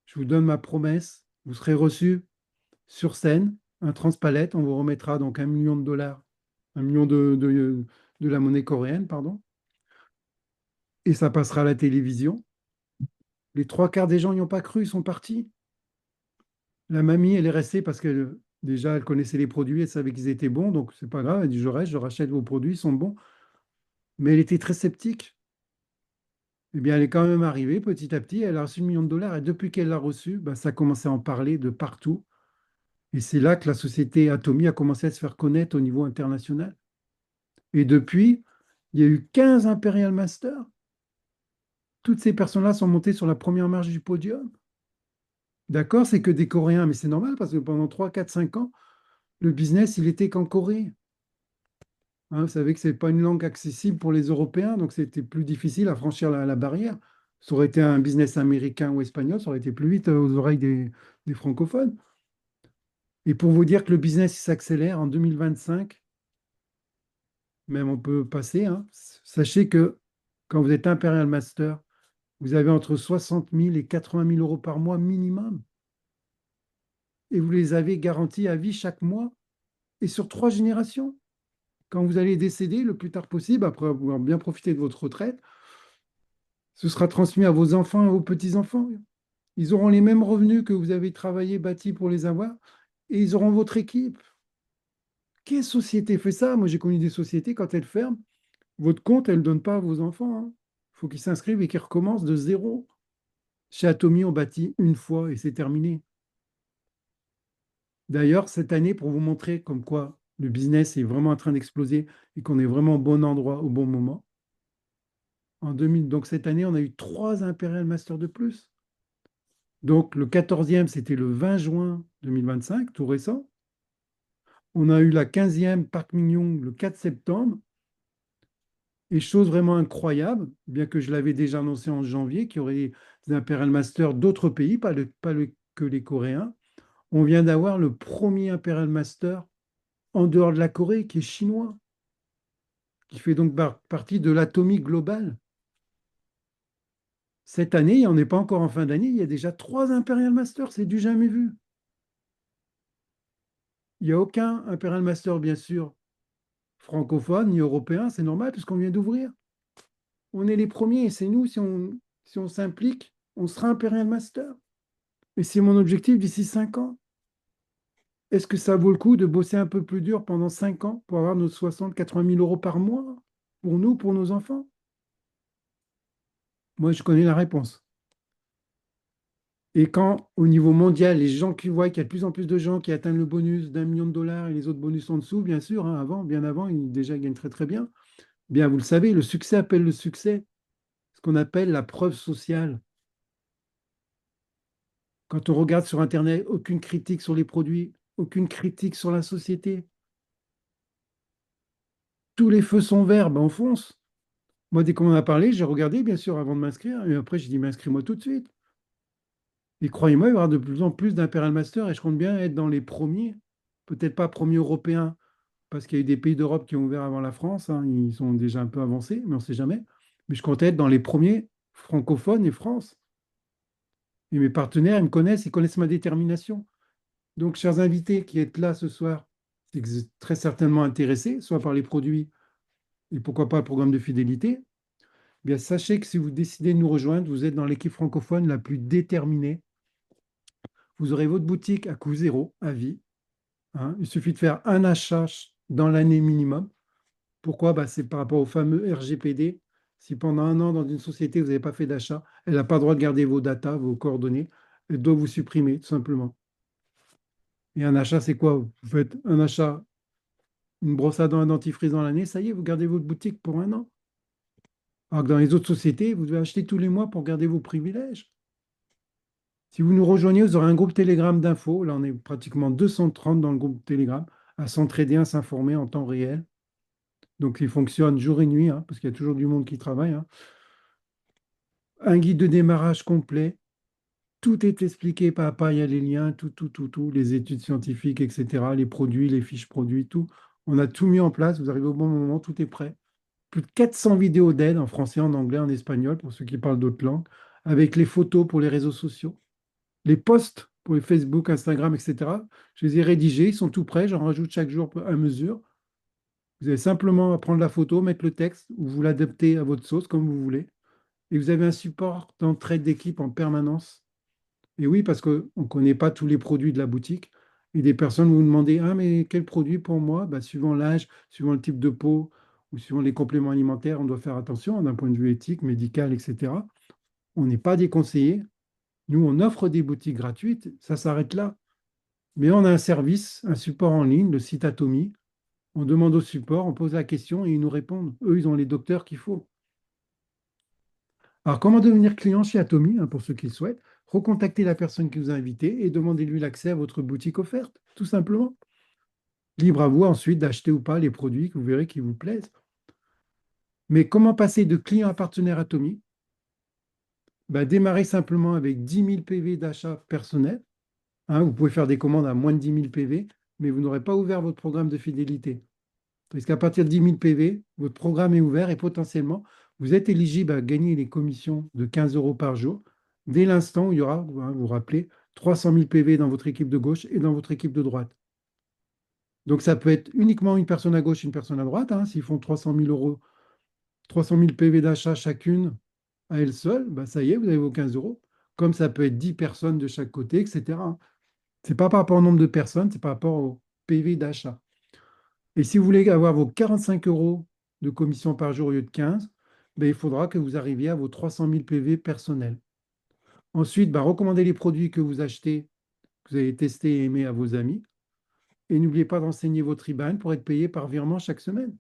je vous donne ma promesse, vous serez reçu sur scène, un transpalette, on vous remettra donc 1 million de dollars, 1 million de la monnaie coréenne, pardon, et ça passera à la télévision. Les 3 quarts des gens n'y ont pas cru, ils sont partis. La mamie, elle est restée parce que déjà, elle connaissait les produits, elle savait qu'ils étaient bons, donc c'est pas grave, elle dit je reste, je rachète vos produits, ils sont bons. Mais elle était très sceptique. Eh bien, elle est quand même arrivée petit à petit, elle a reçu 1 million de dollars, et depuis qu'elle l'a reçu, ben, ça a commencé à en parler de partout. Et c'est là que la société Atomy a commencé à se faire connaître au niveau international. Et depuis, il y a eu 15 Imperial Masters. Toutes ces personnes-là sont montées sur la première marche du podium. D'accord, c'est que des Coréens, mais c'est normal parce que pendant 3, 4, 5 ans, le business, il était qu'en Corée. Hein, vous savez que ce n'est pas une langue accessible pour les Européens, donc c'était plus difficile à franchir la barrière. Ça aurait été un business américain ou espagnol, ça aurait été plus vite aux oreilles des francophones. Et pour vous dire que le business il s'accélère en 2025, même on peut passer, hein, sachez que quand vous êtes Imperial Master, vous avez entre 60 000 et 80 000 euros par mois minimum. Et vous les avez garantis à vie chaque mois et sur 3 générations. Quand vous allez décéder le plus tard possible, après avoir bien profité de votre retraite, ce sera transmis à vos enfants et vos petits-enfants. Ils auront les mêmes revenus que vous avez travaillé, bâti pour les avoir, et ils auront votre équipe. Quelle société fait ça? Moi, j'ai connu des sociétés, quand elles ferment, votre compte, elles ne donnent pas à vos enfants, hein. Il faut qu'ils s'inscrivent et qu'ils recommencent de zéro. Chez Atomy, on bâtit une fois et c'est terminé. D'ailleurs, cette année, pour vous montrer comme quoi le business est vraiment en train d'exploser et qu'on est vraiment au bon endroit au bon moment, en 2000, donc cette année, on a eu 3 Imperial Masters de plus. Donc le 14e, c'était le 20 juin 2025, tout récent. On a eu la 15e Parc Mignon le 4 septembre. Et chose vraiment incroyable, bien que je l'avais déjà annoncé en janvier, qu'il y aurait des Imperial Masters d'autres pays, que les Coréens. On vient d'avoir le premier Imperial Master en dehors de la Corée, qui est chinois, qui fait donc partie de l'atomique globale. Cette année, on n'est pas encore en fin d'année, il y a déjà 3 Imperial Masters, c'est du jamais vu. Il n'y a aucun Imperial Master, bien sûr, francophone ni européen, c'est normal, puisqu'on vient d'ouvrir. On est les premiers et c'est nous, si on s'implique, on sera Imperial Master. Et c'est mon objectif d'ici 5 ans. Est-ce que ça vaut le coup de bosser un peu plus dur pendant 5 ans pour avoir nos 60, 80 000 euros par mois pour nous, pour nos enfants? Moi, je connais la réponse. Et quand, au niveau mondial, les gens qui voient qu'il y a de plus en plus de gens qui atteignent le bonus d'1 million de dollars et les autres bonus en dessous, bien sûr, hein, bien avant, ils déjà gagnent très très bien. Bien, vous le savez, le succès appelle le succès, ce qu'on appelle la preuve sociale. Quand on regarde sur Internet, aucune critique sur les produits, aucune critique sur la société. Tous les feux sont verts, ben on fonce. Moi, dès qu'on en a parlé, j'ai regardé, bien sûr, avant de m'inscrire. Et après, j'ai dit, mais inscris-moi tout de suite. Et croyez-moi, il va y avoir de plus en plus d'Imperial Master et je compte bien être dans les premiers. Peut-être pas premiers européens, parce qu'il y a eu des pays d'Europe qui ont ouvert avant la France, hein. Ils sont déjà un peu avancés, mais on ne sait jamais. Mais je compte être dans les premiers francophones et France. Et mes partenaires, ils connaissent ma détermination. Donc, chers invités qui êtes là ce soir, c'est que vous êtes très certainement intéressés, soit par les produits et pourquoi pas le programme de fidélité. Eh bien, sachez que si vous décidez de nous rejoindre, vous êtes dans l'équipe francophone la plus déterminée. Vous aurez votre boutique à coût zéro, à vie, hein. Il suffit de faire un achat dans l'année minimum. Pourquoi? Bah, c'est par rapport au fameux RGPD. Si pendant un an, dans une société, vous n'avez pas fait d'achat, elle n'a pas le droit de garder vos datas, vos coordonnées. Elle doit vous supprimer, tout simplement. Et un achat, c'est quoi? Vous faites un achat, une brosse à dents, un dentifrice dans l'année, ça y est, vous gardez votre boutique pour un an. Alors que dans les autres sociétés, vous devez acheter tous les mois pour garder vos privilèges. Si vous nous rejoignez, vous aurez un groupe Telegram d'infos. Là, on est pratiquement 230 dans le groupe Telegram à s'entraider, à s'informer en temps réel. Donc, il fonctionne jour et nuit, hein, parce qu'il y a toujours du monde qui travaille, hein. Un guide de démarrage complet. Tout est expliqué pas à pas. Il y a les liens, tout, les études scientifiques, etc., les produits, les fiches produits, tout. On a tout mis en place. Vous arrivez au bon moment, tout est prêt. Plus de 400 vidéos d'aide en français, en anglais, en espagnol, pour ceux qui parlent d'autres langues, avec les photos pour les réseaux sociaux. Les posts pour les Facebook, Instagram, etc., je les ai rédigés, ils sont tout prêts, j'en rajoute chaque jour à mesure. Vous avez simplement à prendre la photo, mettre le texte, ou vous l'adaptez à votre sauce, comme vous voulez. Et vous avez un support d'entraide d'équipe en permanence. Et oui, parce qu'on ne connaît pas tous les produits de la boutique. Et des personnes vont vous demander, ah, mais quel produit pour moi? Bah, suivant l'âge, suivant le type de peau, ou suivant les compléments alimentaires, on doit faire attention d'un point de vue éthique, médical, etc. On n'est pas des conseillers. Nous, on offre des boutiques gratuites, ça s'arrête là. Mais on a un service, un support en ligne, le site Atomy. On demande au support, on pose la question et ils nous répondent. Eux, ils ont les docteurs qu'il faut. Alors, comment devenir client chez Atomy, hein, pour ceux qui le souhaitent? recontactez la personne qui vous a invité et demandez-lui l'accès à votre boutique offerte, tout simplement. Libre à vous ensuite d'acheter ou pas les produits que vous verrez qui vous plaisent. Mais comment passer de client à partenaire Atomy? Ben, démarrez simplement avec 10 000 PV d'achat personnel. Hein, vous pouvez faire des commandes à moins de 10 000 PV, mais vous n'aurez pas ouvert votre programme de fidélité. Parce qu'à partir de 10 000 PV, votre programme est ouvert et potentiellement, vous êtes éligible à gagner les commissions de 15 euros par jour dès l'instant où il y aura, hein, vous vous rappelez, 300 000 PV dans votre équipe de gauche et dans votre équipe de droite. Donc ça peut être uniquement une personne à gauche, une personne à droite. Hein, s'ils font 300 000 euros, 300 000 PV d'achat chacune à elle seule, bah ça y est, vous avez vos 15 euros. Comme ça peut être 10 personnes de chaque côté, etc. C'est pas par rapport au nombre de personnes, c'est par rapport au PV d'achat. Et si vous voulez avoir vos 45 euros de commission par jour au lieu de 15, ben, il faudra que vous arriviez à vos 300 000 PV personnels. Ensuite, ben, recommandez les produits que vous achetez, que vous avez testés et aimés à vos amis. Et n'oubliez pas d'enseigner votre IBAN pour être payé par virement chaque semaine.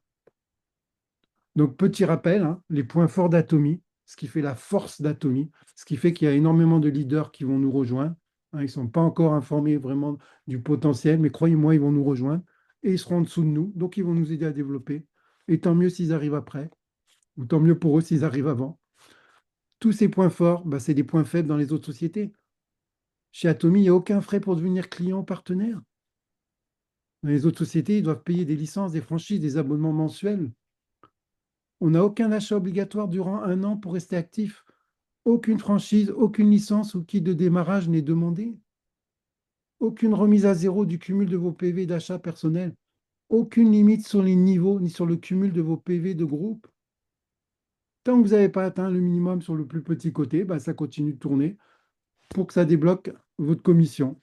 Donc, petit rappel, hein, les points forts d'Atomy, ce qui fait la force d'Atomy, ce qui fait qu'il y a énormément de leaders qui vont nous rejoindre. Hein, ils ne sont pas encore informés vraiment du potentiel, mais croyez-moi, ils vont nous rejoindre et ils seront en dessous de nous, donc ils vont nous aider à développer. Et tant mieux s'ils arrivent après, ou tant mieux pour eux s'ils arrivent avant. Tous ces points forts, bah, c'est des points faibles dans les autres sociétés. Chez Atomy, il n'y a aucun frais pour devenir client ou partenaire. Dans les autres sociétés, ils doivent payer des licences, des franchises, des abonnements mensuels. On n'a aucun achat obligatoire durant un an pour rester actif. Aucune franchise, aucune licence ou kit de démarrage n'est demandé. Aucune remise à zéro du cumul de vos PV d'achat personnel. Aucune limite sur les niveaux ni sur le cumul de vos PV de groupe. Tant que vous n'avez pas atteint le minimum sur le plus petit côté, bah, ça continue de tourner pour que ça débloque votre commission.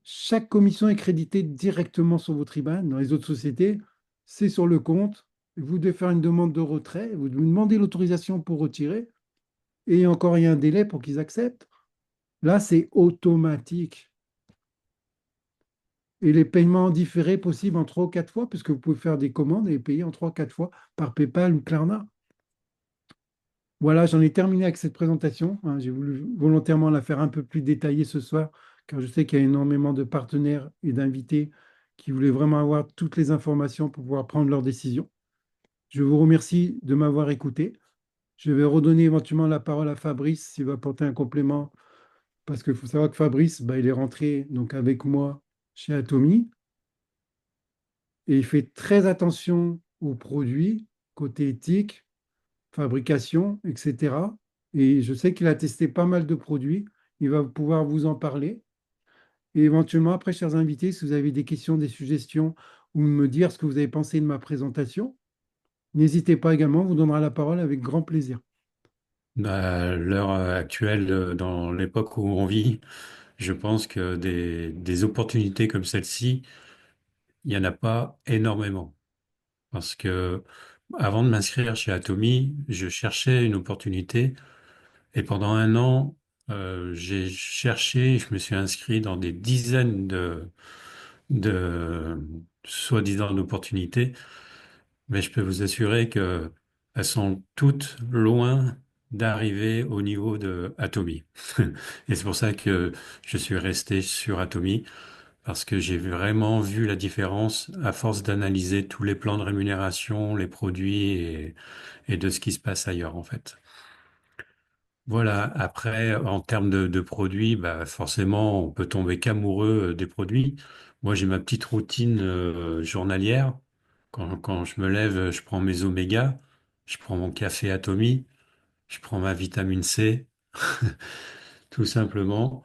Chaque commission est créditée directement sur votre IBAN. Dans les autres sociétés, c'est sur le compte. Vous devez faire une demande de retrait. Vous devez demander l'autorisation pour retirer. Et encore, il y a un délai pour qu'ils acceptent. Là, c'est automatique. Et les paiements différés possibles en 3 ou 4 fois, puisque vous pouvez faire des commandes et payer en 3 ou 4 fois par PayPal ou Klarna. Voilà, j'en ai terminé avec cette présentation. Hein. J'ai voulu volontairement la faire un peu plus détaillée ce soir, car je sais qu'il y a énormément de partenaires et d'invités qui voulaient vraiment avoir toutes les informations pour pouvoir prendre leurs décisions. Je vous remercie de m'avoir écouté. Je vais redonner éventuellement la parole à Fabrice s'il va apporter un complément, parce qu'il faut savoir que Fabrice, bah, il est rentré donc avec moi chez Atomy et il fait très attention aux produits, côté éthique, fabrication, etc. Et je sais qu'il a testé pas mal de produits. Il va pouvoir vous en parler. Et éventuellement, après, chers invités, si vous avez des questions, des suggestions ou me dire ce que vous avez pensé de ma présentation, n'hésitez pas également, on vous donnera la parole avec grand plaisir. À l'heure actuelle, dans l'époque où on vit, je pense que des opportunités comme celle-ci, il n'y en a pas énormément. Parce que avant de m'inscrire chez Atomy, je cherchais une opportunité et pendant un an, j'ai cherché, je me suis inscrit dans des dizaines de soi-disant d'opportunités, mais je peux vous assurer que elles sont toutes loin d'arriver au niveau de Atomy. Et c'est pour ça que je suis resté sur Atomy, parce que j'ai vraiment vu la différence à force d'analyser tous les plans de rémunération, les produits et de ce qui se passe ailleurs, en fait. Voilà. Après, en termes de produits, bah, forcément, on peut tomber qu'amoureux des produits. Moi, j'ai ma petite routine journalière. Quand je me lève, je prends mes oméga, je prends mon café Atomy, je prends ma vitamine C, tout simplement.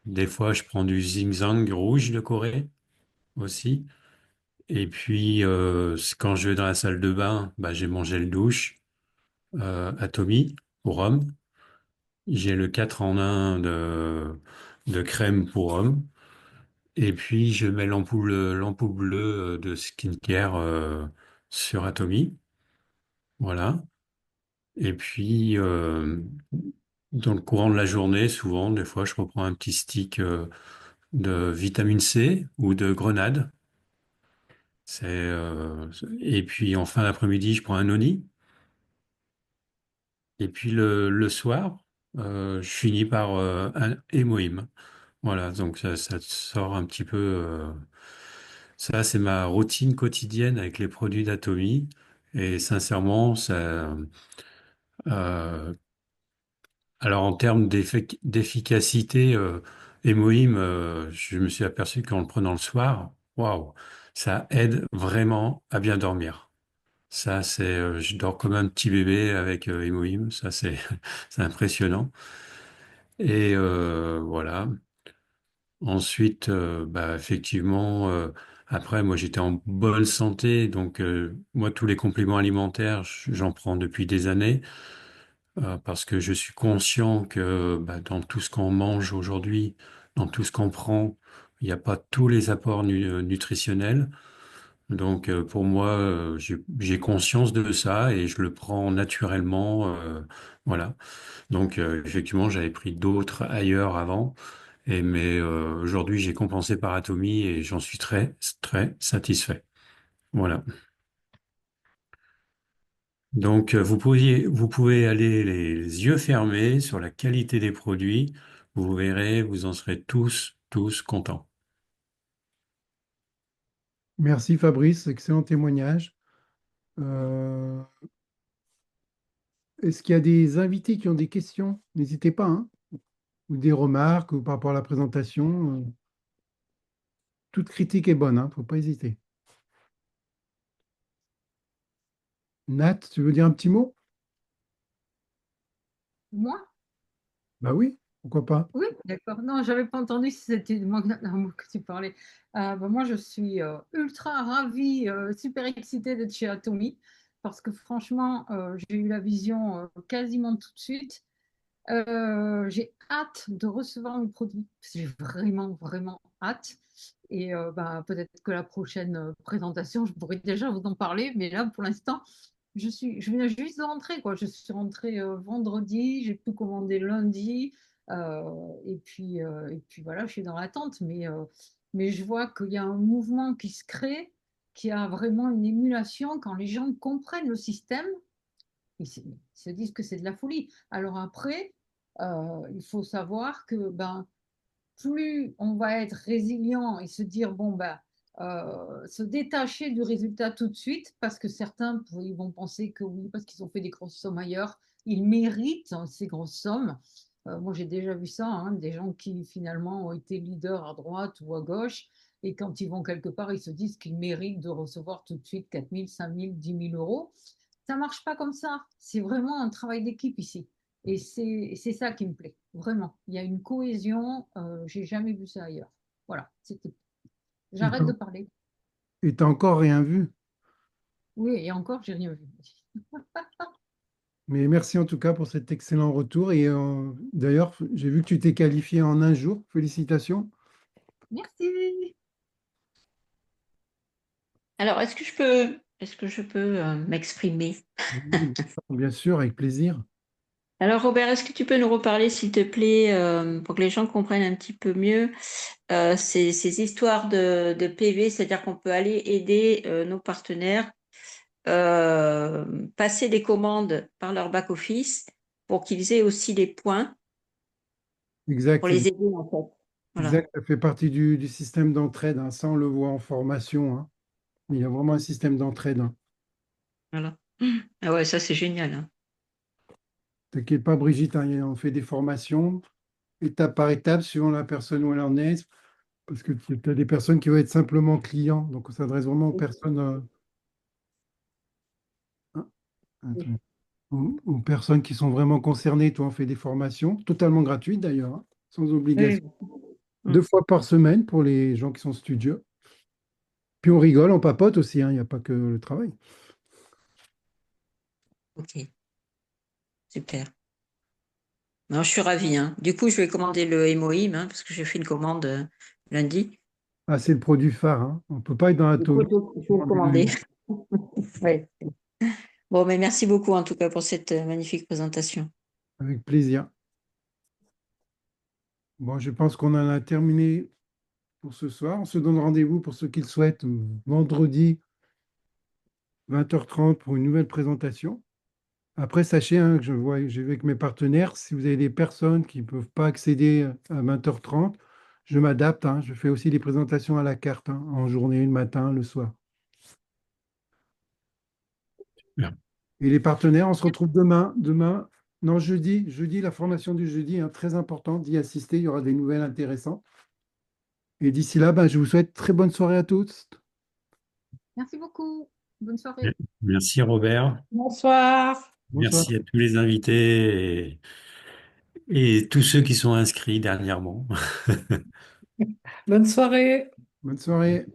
Des fois, je prends du ginseng rouge de Corée aussi. Et puis, quand je vais dans la salle de bain, bah, j'ai mon gel douche Atomy pour homme. J'ai le 4 en 1 de crème pour homme. Et puis, je mets l'ampoule bleue de skincare sur Atomy. Voilà. Et puis, dans le courant de la journée, souvent, des fois, je reprends un petit stick de vitamine C ou de grenade. Et puis, en fin d'après-midi, je prends un noni. Et puis, le soir, je finis par un hémoïme. Voilà, donc ça sort un petit peu. Ça, c'est ma routine quotidienne avec les produits d'Atomy. Et sincèrement, euh, alors en termes d'efficacité, hémoïme, je me suis aperçu qu'en le prenant le soir, waouh, ça aide vraiment à bien dormir. Ça, je dors comme un petit bébé avec hémoïme. Ça, c'est, c'est impressionnant. Et voilà. Ensuite, bah, effectivement, après, moi, j'étais en bonne santé, donc moi, tous les compléments alimentaires, j'en prends depuis des années, parce que je suis conscient que bah, dans tout ce qu'on mange aujourd'hui, dans tout ce qu'on prend, il n'y a pas tous les apports nutritionnels. Donc, pour moi, j'ai conscience de ça et je le prends naturellement, voilà. Donc, effectivement, j'avais pris d'autres ailleurs avant. Mais aujourd'hui, j'ai compensé par Atomy et j'en suis très, très satisfait. Voilà. Donc, vous pouvez aller les yeux fermés sur la qualité des produits. Vous verrez, vous en serez tous contents. Merci Fabrice, excellent témoignage. Euh, Est-ce qu'il y a des invités qui ont des questions? N'hésitez pas, hein, ou des remarques ou par rapport à la présentation. Toute critique est bonne, hein, faut pas hésiter. Nat, tu veux dire un petit mot? Moi? Bah oui, pourquoi pas. Oui, d'accord. Non, j'avais pas entendu si c'était de moi que tu parlais. Bah, moi, je suis ultra ravie, super excitée d'être chez Atomy parce que franchement, j'ai eu la vision quasiment tout de suite. J'ai hâte de recevoir mes produits. J'ai vraiment, vraiment hâte. Et bah, peut-être que la prochaine présentation, je pourrais déjà vous en parler. Mais là, pour l'instant, je viens juste de rentrer, quoi. Je suis rentrée vendredi, j'ai pu commander lundi. Et puis voilà, je suis dans l'attente. Mais je vois qu'il y a un mouvement qui se crée, qui a vraiment une émulation quand les gens comprennent le système. Ils se disent que c'est de la folie. Alors après, il faut savoir que ben, plus on va être résilient et se dire, bon, ben, se détacher du résultat tout de suite, parce que certains ils vont penser que oui, parce qu'ils ont fait des grosses sommes ailleurs, ils méritent hein, ces grosses sommes. Moi, j'ai déjà vu ça, hein, des gens qui finalement ont été leaders à droite ou à gauche, et quand ils vont quelque part, ils se disent qu'ils méritent de recevoir tout de suite 4 000, 5 000, 10 000 euros. Ça marche pas comme ça. C'est vraiment un travail d'équipe ici. Et c'est ça qui me plaît, vraiment. Il y a une cohésion, j'ai jamais vu ça ailleurs. Voilà, c'était. Et J'arrête de parler. t'as encore rien vu. Oui, et encore, j'ai rien vu. Mais merci en tout cas pour cet excellent retour. Et d'ailleurs, j'ai vu que tu t'es qualifié en un jour. Félicitations. Merci. Alors, est-ce que je peux m'exprimer? Oui, bien sûr, avec plaisir. Alors, Robert, est-ce que tu peux nous reparler, s'il te plaît, pour que les gens comprennent un petit peu mieux ces histoires de PV, c'est-à-dire qu'on peut aller aider nos partenaires, passer des commandes par leur back-office pour qu'ils aient aussi des points Exact, pour les aider, en fait. Voilà, exact. Ça fait partie du système d'entraide, hein. Ça, on le voit en formation, hein. Il y a vraiment un système d'entraide, hein. voilà. Ah ouais, ça, c'est génial, hein. T'inquiète pas, Brigitte, hein, on fait des formations étape par étape, suivant la personne où elle en est. Parce que tu as des personnes qui vont être simplement clients. Donc, on s'adresse vraiment aux personnes, hein, attends, aux personnes qui sont vraiment concernées. Toi, on fait des formations, totalement gratuites d'ailleurs, hein, sans Oui, obligation. oui. Mm. 2 fois par semaine pour les gens qui sont studieux. Puis on rigole, on papote aussi, hein, il n'y a pas que le travail. Ok, super. Non, je suis ravie, hein. Du coup, je vais commander le hémoïme, hein, parce que j'ai fait une commande lundi. Ah, c'est le produit phare, hein. On ne peut pas être dans Du coup, l'atome. je vais le commander. Ouais. Bon, mais merci beaucoup en tout cas pour cette magnifique présentation. Avec plaisir. Bon, je pense qu'on en a terminé pour ce soir. On se donne rendez-vous pour ceux qui le souhaitent vendredi 20h30 pour une nouvelle présentation. Après, sachez, hein, que j'ai vu avec mes partenaires, si vous avez des personnes qui ne peuvent pas accéder à 20h30, je m'adapte, hein. Je fais aussi des présentations à la carte, hein, en journée, le matin, le soir. Bien. Et les partenaires, on se retrouve demain, non, jeudi, la formation du jeudi, hein, très important d'y assister, il y aura des nouvelles intéressantes. Et d'ici là, ben, je vous souhaite très bonne soirée à tous. Merci beaucoup. Bonne soirée. Merci Robert. Bonsoir. Bonsoir. Merci à tous les invités et tous ceux qui sont inscrits dernièrement. Bonne soirée. Bonne soirée.